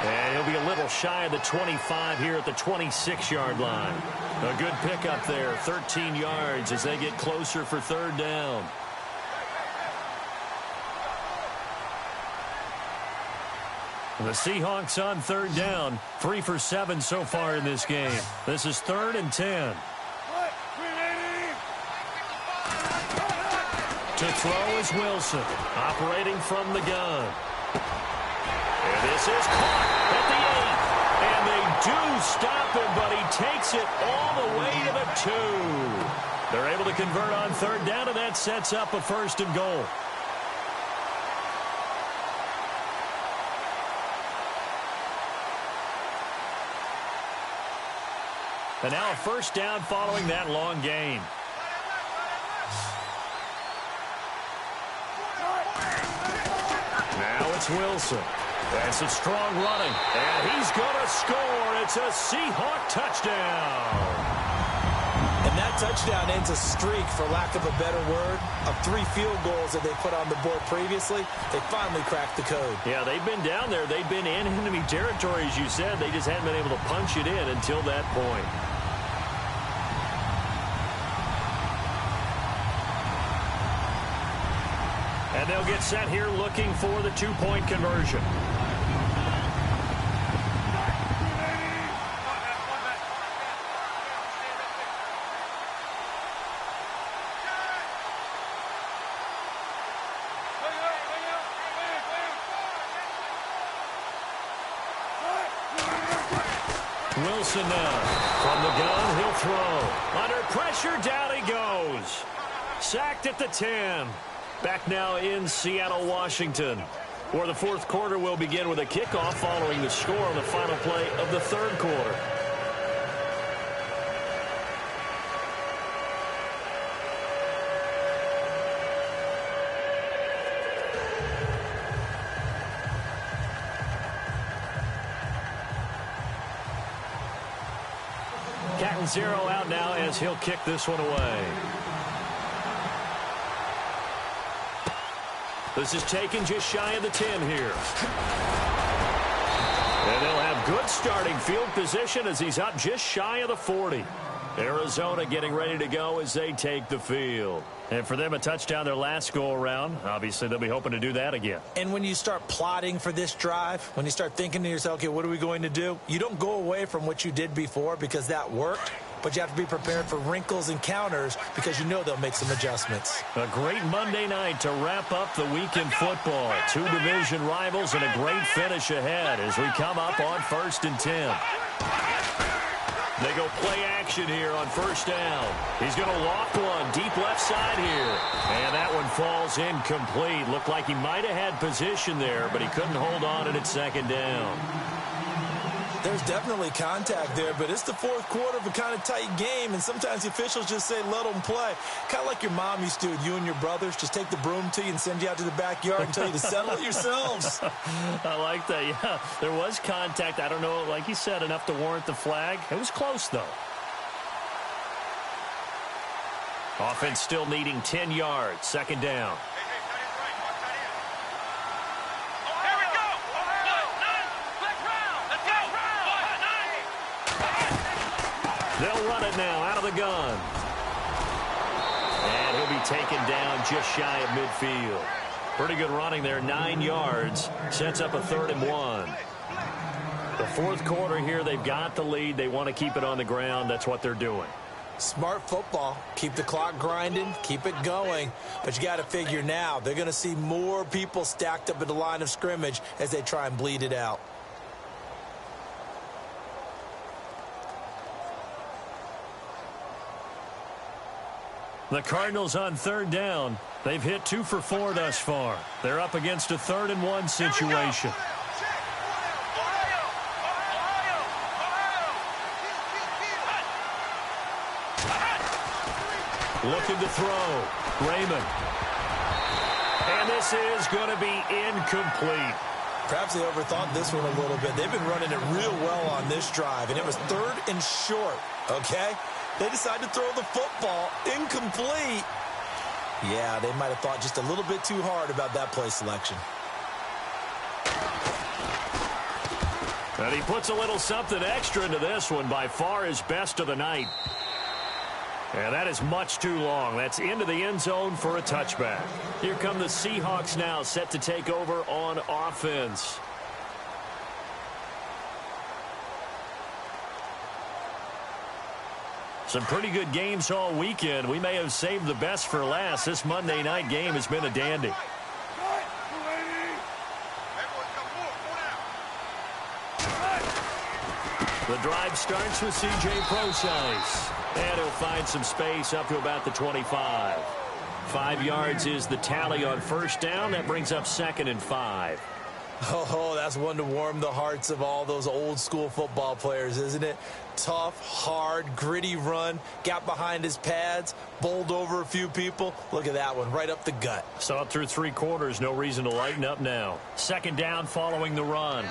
And he'll be a little shy of the 25 here at the 26-yard line. A good pickup there. 13 yards as they get closer for third down. The Seahawks on third down. 3 for 7 so far in this game. This is 3rd and 10. To throw is Wilson, operating from the gun. And this is caught at the 8. And they do stop him, but he takes it all the way to the 2. They're able to convert on third down, and that sets up a 1st and goal. And now a 1st down following that long gain. Wilson. That's a strong running. And he's going to score. It's a Seahawk touchdown. And that touchdown ends a streak, for lack of a better word, of 3 field goals that they put on the board previously. They finally cracked the code. Yeah, they've been down there. They've been in enemy territory, as you said. They just hadn't been able to punch it in until that point. And they'll get set here looking for the 2-point conversion. Wilson now. From the gun, he'll throw. Under pressure, down he goes. Sacked at the 10. Back now in Seattle, Washington, where the 4th quarter will begin with a kickoff following the score on the final play of the 3rd quarter. Catanzaro out now as he'll kick this one away. This is taken just shy of the 10 here. And they'll have good starting field position as he's up just shy of the 40. Arizona getting ready to go as they take the field. And for them, a touchdown their last go-around. Obviously, they'll be hoping to do that again. And when you start plotting for this drive, when you start thinking to yourself, okay, what are we going to do? You don't go away from what you did before because that worked. But you have to be prepared for wrinkles and counters because you know they'll make some adjustments. A great Monday night to wrap up the week in football. 2 division rivals and a great finish ahead as we come up on 1st and 10. They go play action here on 1st down. He's going to loft one deep left side here. And that one falls incomplete. Looked like he might have had position there, but he couldn't hold on and it's 2nd down. There's definitely contact there, but it's the 4th quarter of a kind of tight game, and sometimes the officials just say, let them play. Kind of like your mom used to with you and your brothers. Just take the broom to you and send you out to the backyard and tell you to settle it yourselves. I like that, yeah. There was contact. I don't know, like you said, enough to warrant the flag. It was close, though. Offense still needing 10 yards. 2nd down. They'll run it now out of the gun. And he'll be taken down just shy of midfield. Pretty good running there, 9 yards. Sets up a 3rd and 1. The 4th quarter here, they've got the lead. They want to keep it on the ground. That's what they're doing. Smart football. Keep the clock grinding. Keep it going. But you got to figure now, they're going to see more people stacked up at the line of scrimmage as they try and bleed it out. The Cardinals on third down. They've hit 2 for 4 thus far. They're up against a 3rd-and-1 situation. Looking to throw. Raymond. And this is going to be incomplete. Perhaps they overthought this one a little bit. They've been running it real well on this drive, and it was 3rd and short, okay? They decided to throw the football incomplete. Yeah, they might have thought just a little bit too hard about that play selection. And he puts a little something extra into this one, by far his best of the night. And that is much too long. That's into the end zone for a touchback. Here come the Seahawks now, set to take over on offense. Some pretty good games all weekend. We may have saved the best for last. This Monday night game has been a dandy. The drive starts with C.J. Procise. And he'll find some space up to about the 25. 5 yards is the tally on first down. That brings up 2nd and 5. Oh, that's one to warm the hearts of all those old school football players, isn't it? Tough, hard, gritty run. Got behind his pads, bowled over a few people. Look at that one, right up the gut. Saw it through 3 quarters. No reason to lighten up now. 2nd down following the run.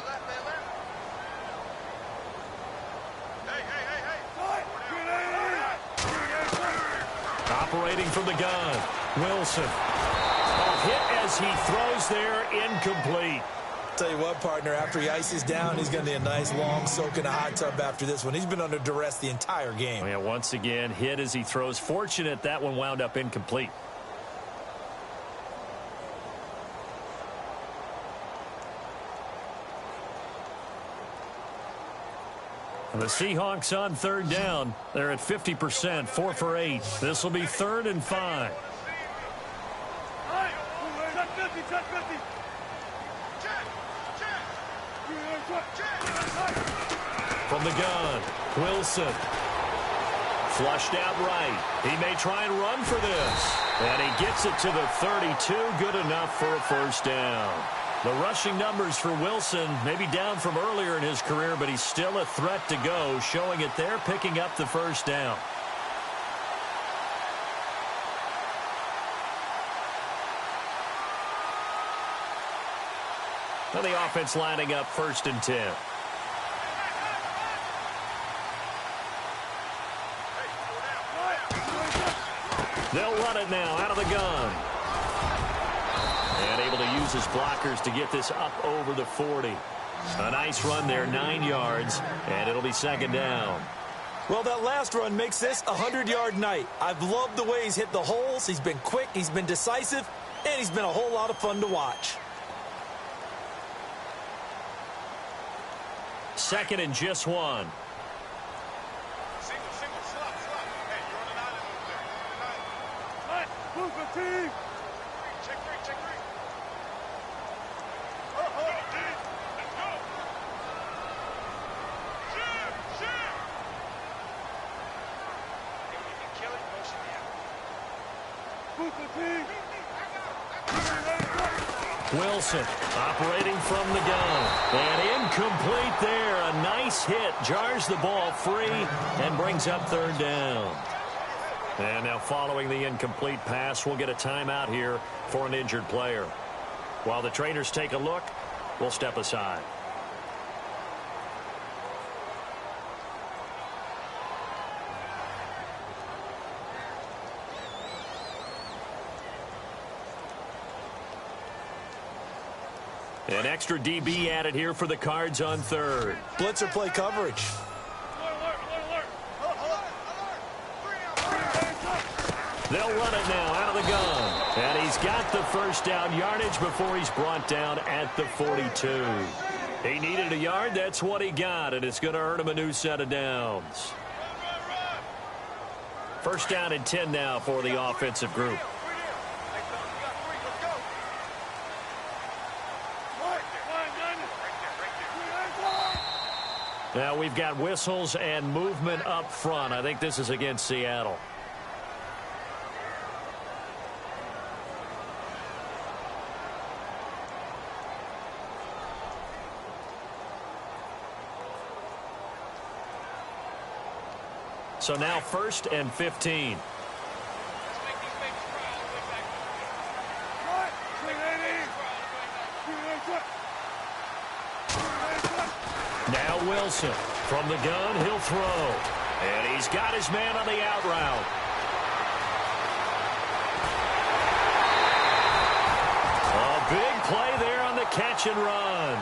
Operating from the gun, Wilson. A hit as he throws there, incomplete. Tell you what, partner, after he ices down, he's going to need a nice long soak in a hot tub after this one. He's been under duress the entire game. Yeah, once again, hit as he throws. Fortunate that one wound up incomplete. The Seahawks on third down. They're at 50%, 4 for 8. This will be 3rd and 5. From the gun, Wilson. Flushed out right. He may try and run for this. And he gets it to the 32. Good enough for a first down. The rushing numbers for Wilson may be down from earlier in his career, but he's still a threat to go, showing it there, picking up the first down. Now the offense lining up 1st and 10. They'll run it now out of the gun. And able to use his blockers to get this up over the 40. A nice run there, 9 yards, and it'll be 2nd down. Well, that last run makes this a 100-yard night. I've loved the way he's hit the holes. He's been quick, he's been decisive, and he's been a whole lot of fun to watch. 2nd and just 1. Wilson operating from the gun. And incomplete there. A nice hit. Jars the ball free and brings up 3rd down. And now following the incomplete pass, we'll get a timeout here for an injured player. While the trainers take a look, we'll step aside. An extra DB added here for the Cards on 3rd. Blitzer play coverage. They'll run it now out of the gun. And he's got the first down yardage before he's brought down at the 42. He needed a yard. That's what he got, and it's going to earn him a new set of downs. 1st down and 10 now for the offensive group. Now we've got whistles and movement up front. I think this is against Seattle. So now 1st and 15. Now Wilson. From the gun, he'll throw. And he's got his man on the out route. A big play there on the catch and run.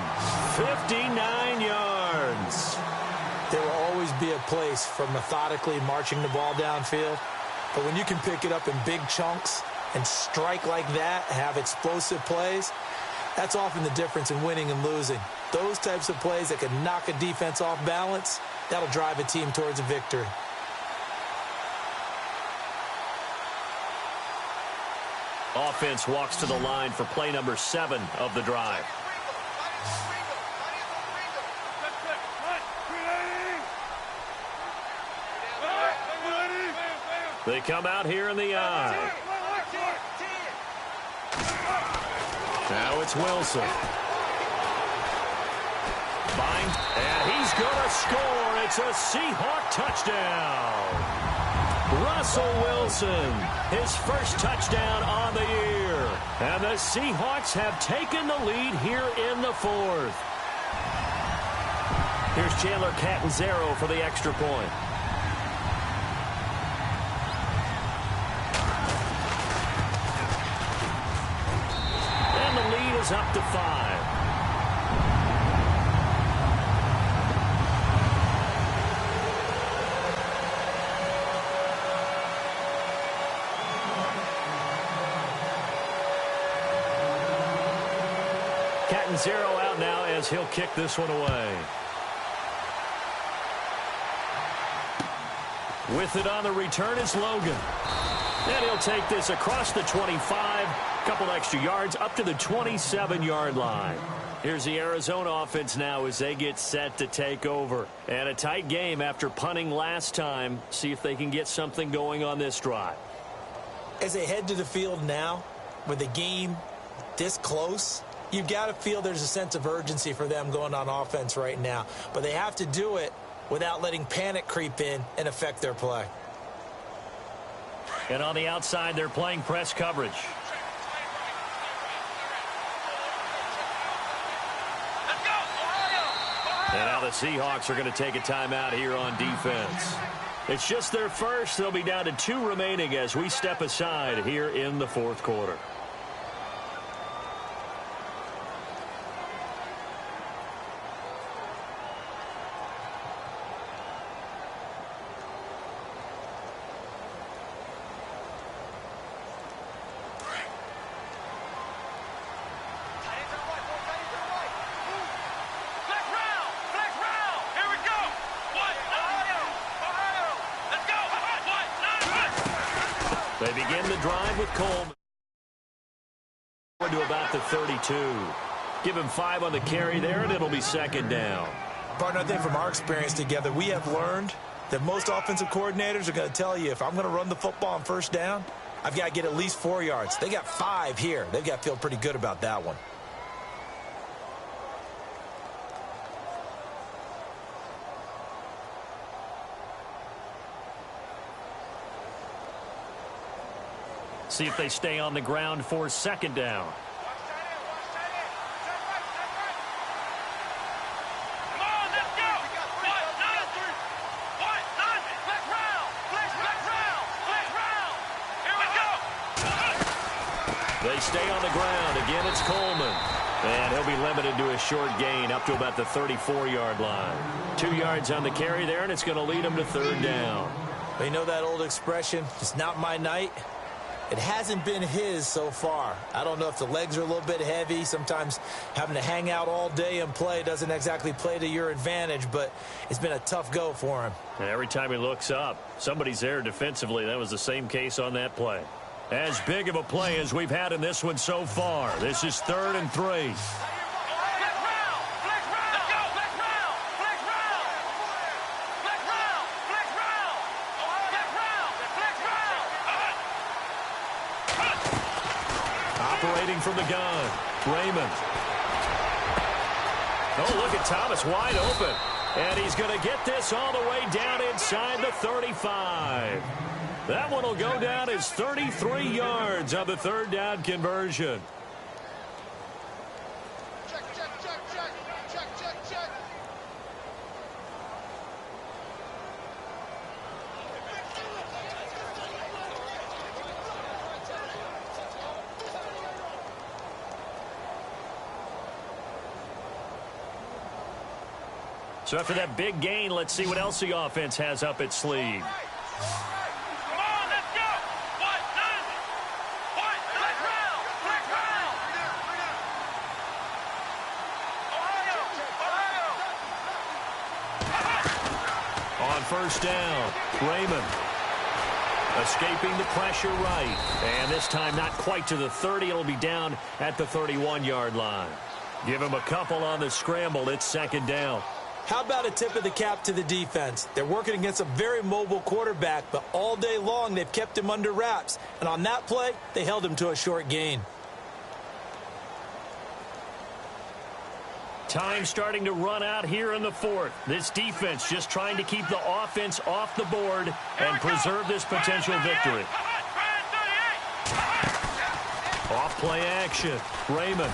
59 yards. There will always be a place for methodically marching the ball downfield. But when you can pick it up in big chunks and strike like that, have explosive plays, that's often the difference in winning and losing. Those types of plays that can knock a defense off balance, that'll drive a team towards a victory. Offense walks to the line for play number 7 of the drive. They come out here in the eye. Now it's Wilson. Bind, and he's going to score. It's a Seahawk touchdown. Russell Wilson, his first touchdown on the year. And the Seahawks have taken the lead here in the 4th. Here's Chandler Catanzaro for the extra point. And the lead is up to 5. Catanzaro out now as he'll kick this one away. With it on the return is Logan. And he'll take this across the 25, couple extra yards up to the 27-yard line. Here's the Arizona offense now as they get set to take over. And a tight game after punting last time. See if they can get something going on this drive. As they head to the field now, with the game this close, you've got to feel there's a sense of urgency for them going on offense right now. But they have to do it without letting panic creep in and affect their play. And on the outside, they're playing press coverage. And now the Seahawks are going to take a timeout here on defense. It's just their first. They'll be down to 2 remaining as we step aside here in the 4th quarter. They begin the drive with Coleman. To about the 32. Give him 5 on the carry there, and it'll be 2nd down. Partner, I think from our experience together, we have learned that most offensive coordinators are going to tell you, if I'm going to run the football on 1st down, I've got to get at least 4 yards. They got 5 here. They've got to feel pretty good about that one. See if they stay on the ground for 2nd down. They stay on the ground. Again, it's Coleman. And he'll be limited to a short gain up to about the 34-yard line. 2 yards on the carry there, and it's going to lead him to 3rd down. Well, you know that old expression, it's not my night? It hasn't been his so far. I don't know if the legs are a little bit heavy. Sometimes having to hang out all day and play doesn't exactly play to your advantage, but it's been a tough go for him. And every time he looks up, somebody's there defensively. That was the same case on that play. As big of a play as we've had in this one so far. This is 3rd and 3. Operating from the gun, Raymond. Oh, look at Thomas wide open. And he's going to get this all the way down inside the 35. That one will go down as 33 yards on the third down conversion. So after that big gain, let's see what else the offense has up its sleeve. On first down, Raymond escaping the pressure right. And this time not quite to the 30. It'll be down at the 31-yard line. Give him a couple on the scramble. It's second down. How about a tip of the cap to the defense? They're working against a very mobile quarterback, but all day long they've kept him under wraps. And on that play, they held him to a short gain. Time starting to run out here in the fourth. This defense just trying to keep the offense off the board and preserve this potential victory. Off play action. Raymond.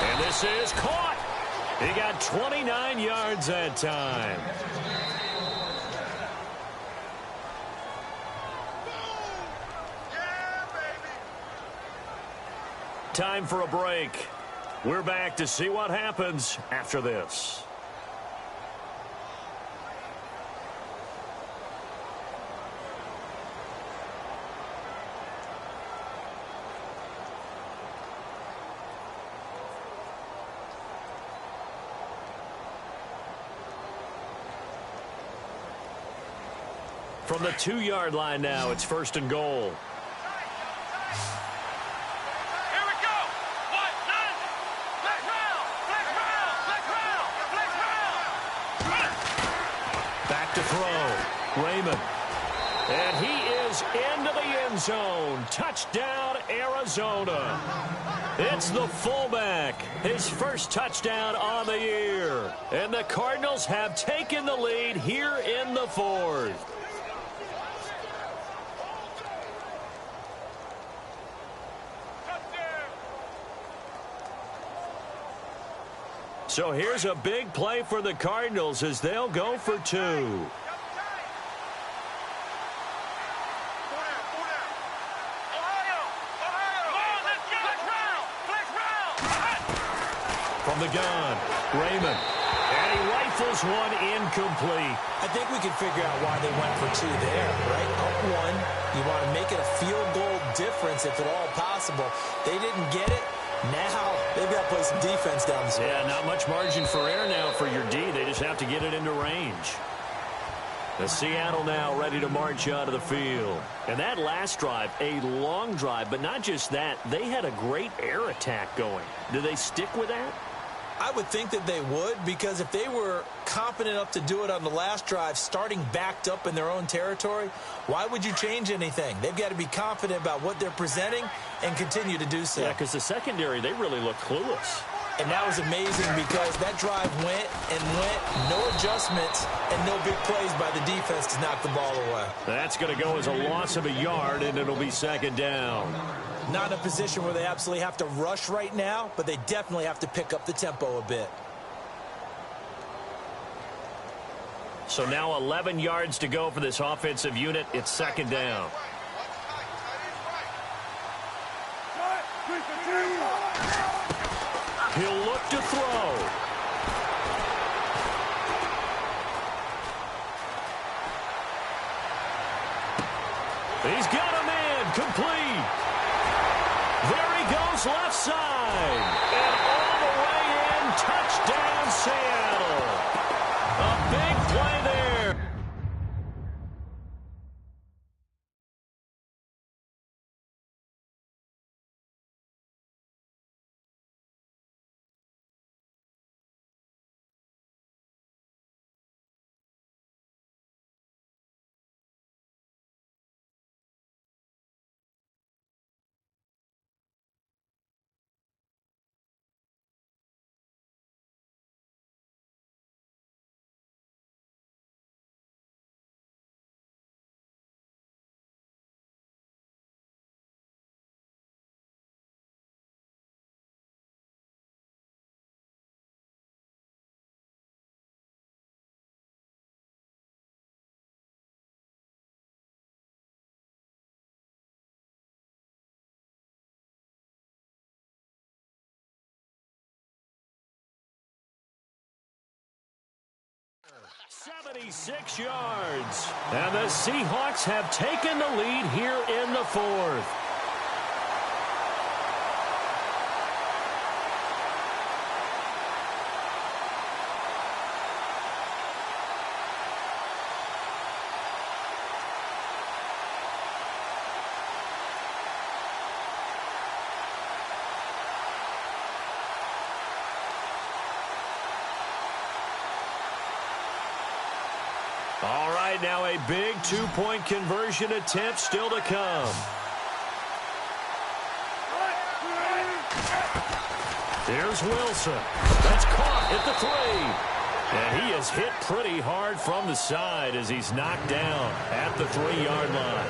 And this is caught. He got 29 yards that time. Time for a break. We're back to see what happens after this. From the 2-yard line now, it's first and goal. Back to throw. Raymond. And he is into the end zone. Touchdown, Arizona. It's the fullback. His first touchdown on the year. And the Cardinals have taken the lead here in the fourth. So here's a big play for the Cardinals as they'll go for two. From the gun, Raymond. And he rifles one incomplete. I think we can figure out why they went for two there, right? Up one, you want to make it a field goal difference if at all possible. They didn't get it. Now they've got to play some defense down the stretch. Yeah, not much margin for error now for your D. They just have to get it into range. The Seattle now ready to march out of the field. And that last drive, a long drive, but not just that. They had a great air attack going. Do they stick with that? I would think that they would, because if they were competent enough to do it on the last drive, starting backed up in their own territory, why would you change anything? They've got to be confident about what they're presenting and continue to do so. Yeah, because the secondary, they really look clueless. And that was amazing because that drive went and went, no adjustments, and no big plays by the defense to knock the ball away. That's going to go as a loss of a yard, and it'll be second down. Not in a position where they absolutely have to rush right now, but they definitely have to pick up the tempo a bit. So now 11 yards to go for this offensive unit. It's second down. He'll look to throw. He's got a man complete. There he goes left side. And all the way in, touchdown Seattle. A big play there. 76 yards. And the Seahawks have taken the lead here in the fourth. All right, now a big two-point conversion attempt still to come. There's Wilson. That's caught at the 3. And he is hit pretty hard from the side as he's knocked down at the 3-yard line.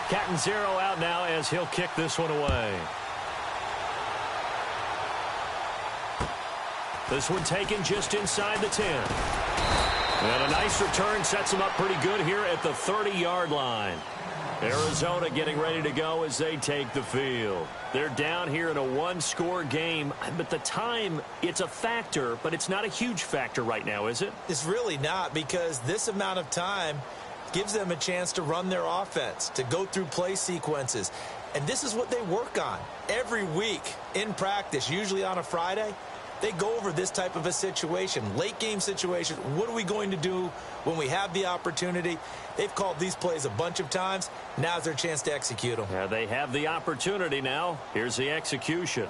Captain Zero out now as he'll kick this one away. This one taken just inside the 10. And a nice return sets him up pretty good here at the 30-yard line. Arizona getting ready to go as they take the field. They're down here in a one-score game, but the time, it's a factor, but it's not a huge factor right now, is it? It's really not, because this amount of time gives them a chance to run their offense, to go through play sequences. And this is what they work on every week in practice, usually on a Friday. They go over this type of a situation, late game situation. What are we going to do when we have the opportunity? They've called these plays a bunch of times. Now's their chance to execute them. Yeah, they have the opportunity now. Here's the execution.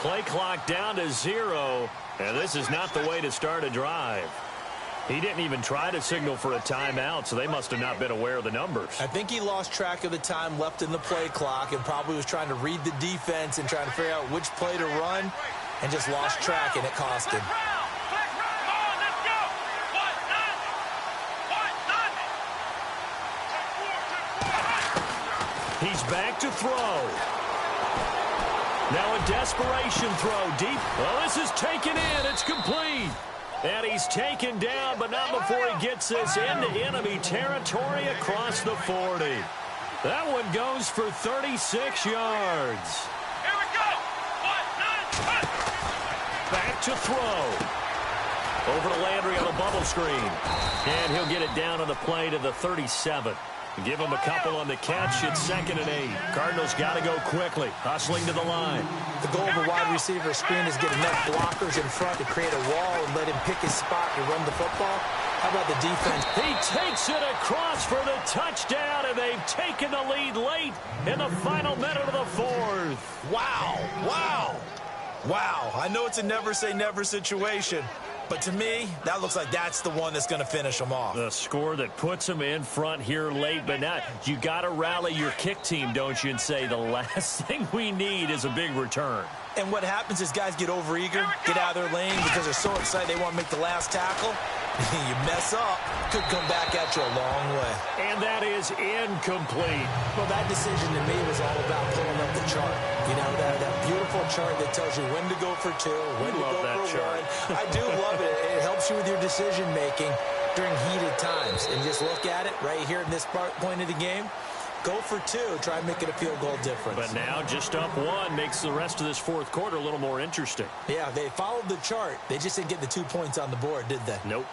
Play clock down to 0, and this is not the way to start a drive. He didn't even try to signal for a timeout, so they must have not been aware of the numbers. I think he lost track of the time left in the play clock and probably was trying to read the defense and trying to figure out which play to run, and just lost track, and it cost him. He's back to throw. Now a desperation throw deep. Well, this is taken in. It's complete. And he's taken down, but not before he gets this into enemy territory across the 40. That one goes for 36 yards. Here we go. Back to throw. Over to Landry on the bubble screen. And he'll get it down on the play to the 37. Give him a couple on the catch. It's 2nd and 8. Cardinals got to go quickly. Hustling to the line. The goal of a wide receiver screen is get enough blockers in front to create a wall and let him pick his spot to run the football. How about the defense? He takes it across for the touchdown, and they've taken the lead late in the final minute of the fourth. Wow. Wow. Wow. I know it's a never-say-never situation, but to me, that looks like that's the one that's going to finish them off. The score that puts them in front here late, but not. You got to rally your kick team, don't you, and say the last thing we need is a big return. And what happens is guys get overeager, get out of their lane because they're so excited they want to make the last tackle. You mess up, could come back at you a long way. And that is incomplete. Well, that decision to me was all about pulling up the chart. You know, that beautiful chart that tells you when to go for 2, when to go for 1. I do love it. It helps you with your decision-making during heated times. And just look at it right here in this point of the game. Go for 2. Try and make it a field goal difference. But now just up 1 makes the rest of this fourth quarter a little more interesting. Yeah, they followed the chart. They just didn't get the 2 points on the board, did they? Nope.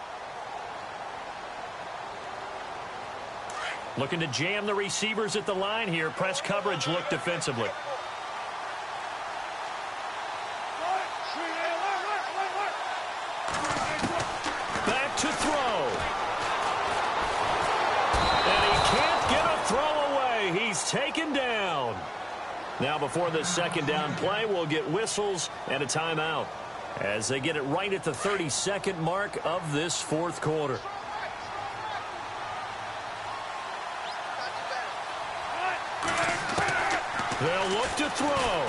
Looking to jam the receivers at the line here. Press coverage look defensively. Back to throw. And he can't get a throw away. He's taken down. Now before this second down play, we'll get whistles and a timeout as they get it right at the 32nd mark of this fourth quarter. They'll look to throw.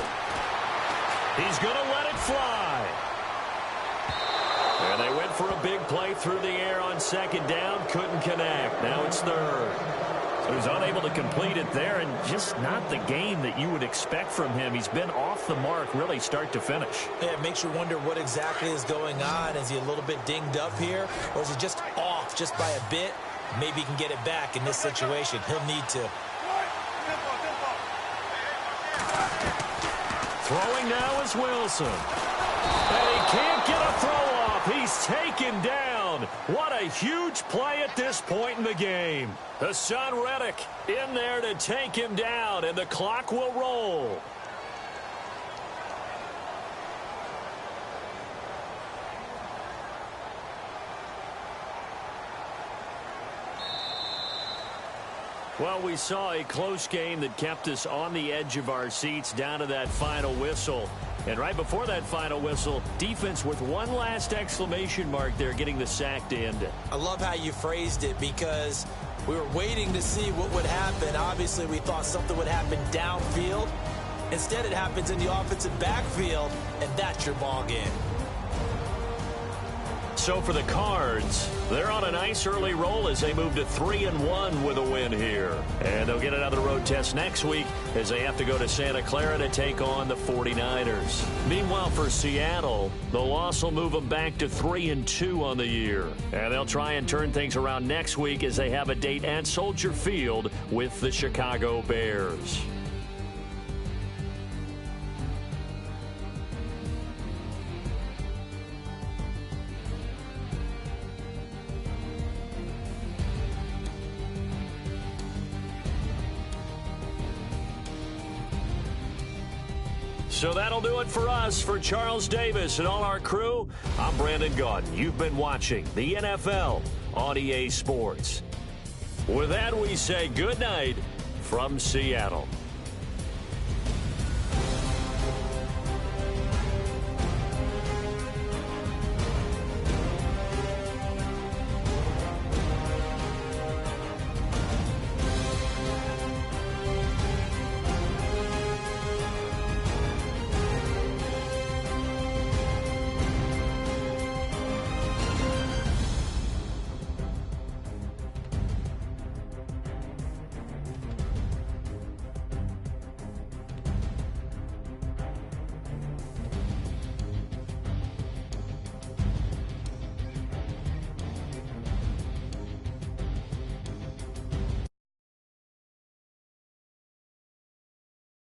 He's going to let it fly. And they went for a big play through the air on second down. Couldn't connect. Now it's third. So he's unable to complete it there, and just not the game that you would expect from him. He's been off the mark really start to finish. Yeah, it makes you wonder what exactly is going on. Is he a little bit dinged up here, or is he just off just by a bit? Maybe he can get it back in this situation. He'll need to. Throwing now is Wilson. And he can't get a throw off. He's taken down. What a huge play at this point in the game. Hassan Reddick in there to take him down, and the clock will roll. Well, we saw a close game that kept us on the edge of our seats down to that final whistle. And right before that final whistle, defense with one last exclamation mark there, getting the sack to end it. I love how you phrased it, because we were waiting to see what would happen. Obviously, we thought something would happen downfield. Instead, it happens in the offensive backfield, and that's your ball game. So for the Cards, they're on a nice early roll as they move to 3-1 with a win here. And they'll get another road test next week as they have to go to Santa Clara to take on the 49ers. Meanwhile, for Seattle, the loss will move them back to 3-2 on the year. And they'll try and turn things around next week as they have a date at Soldier Field with the Chicago Bears. So that'll do it for us. For Charles Davis and all our crew, I'm Brandon Gaudin. You've been watching the NFL on EA Sports. With that, we say good night from Seattle.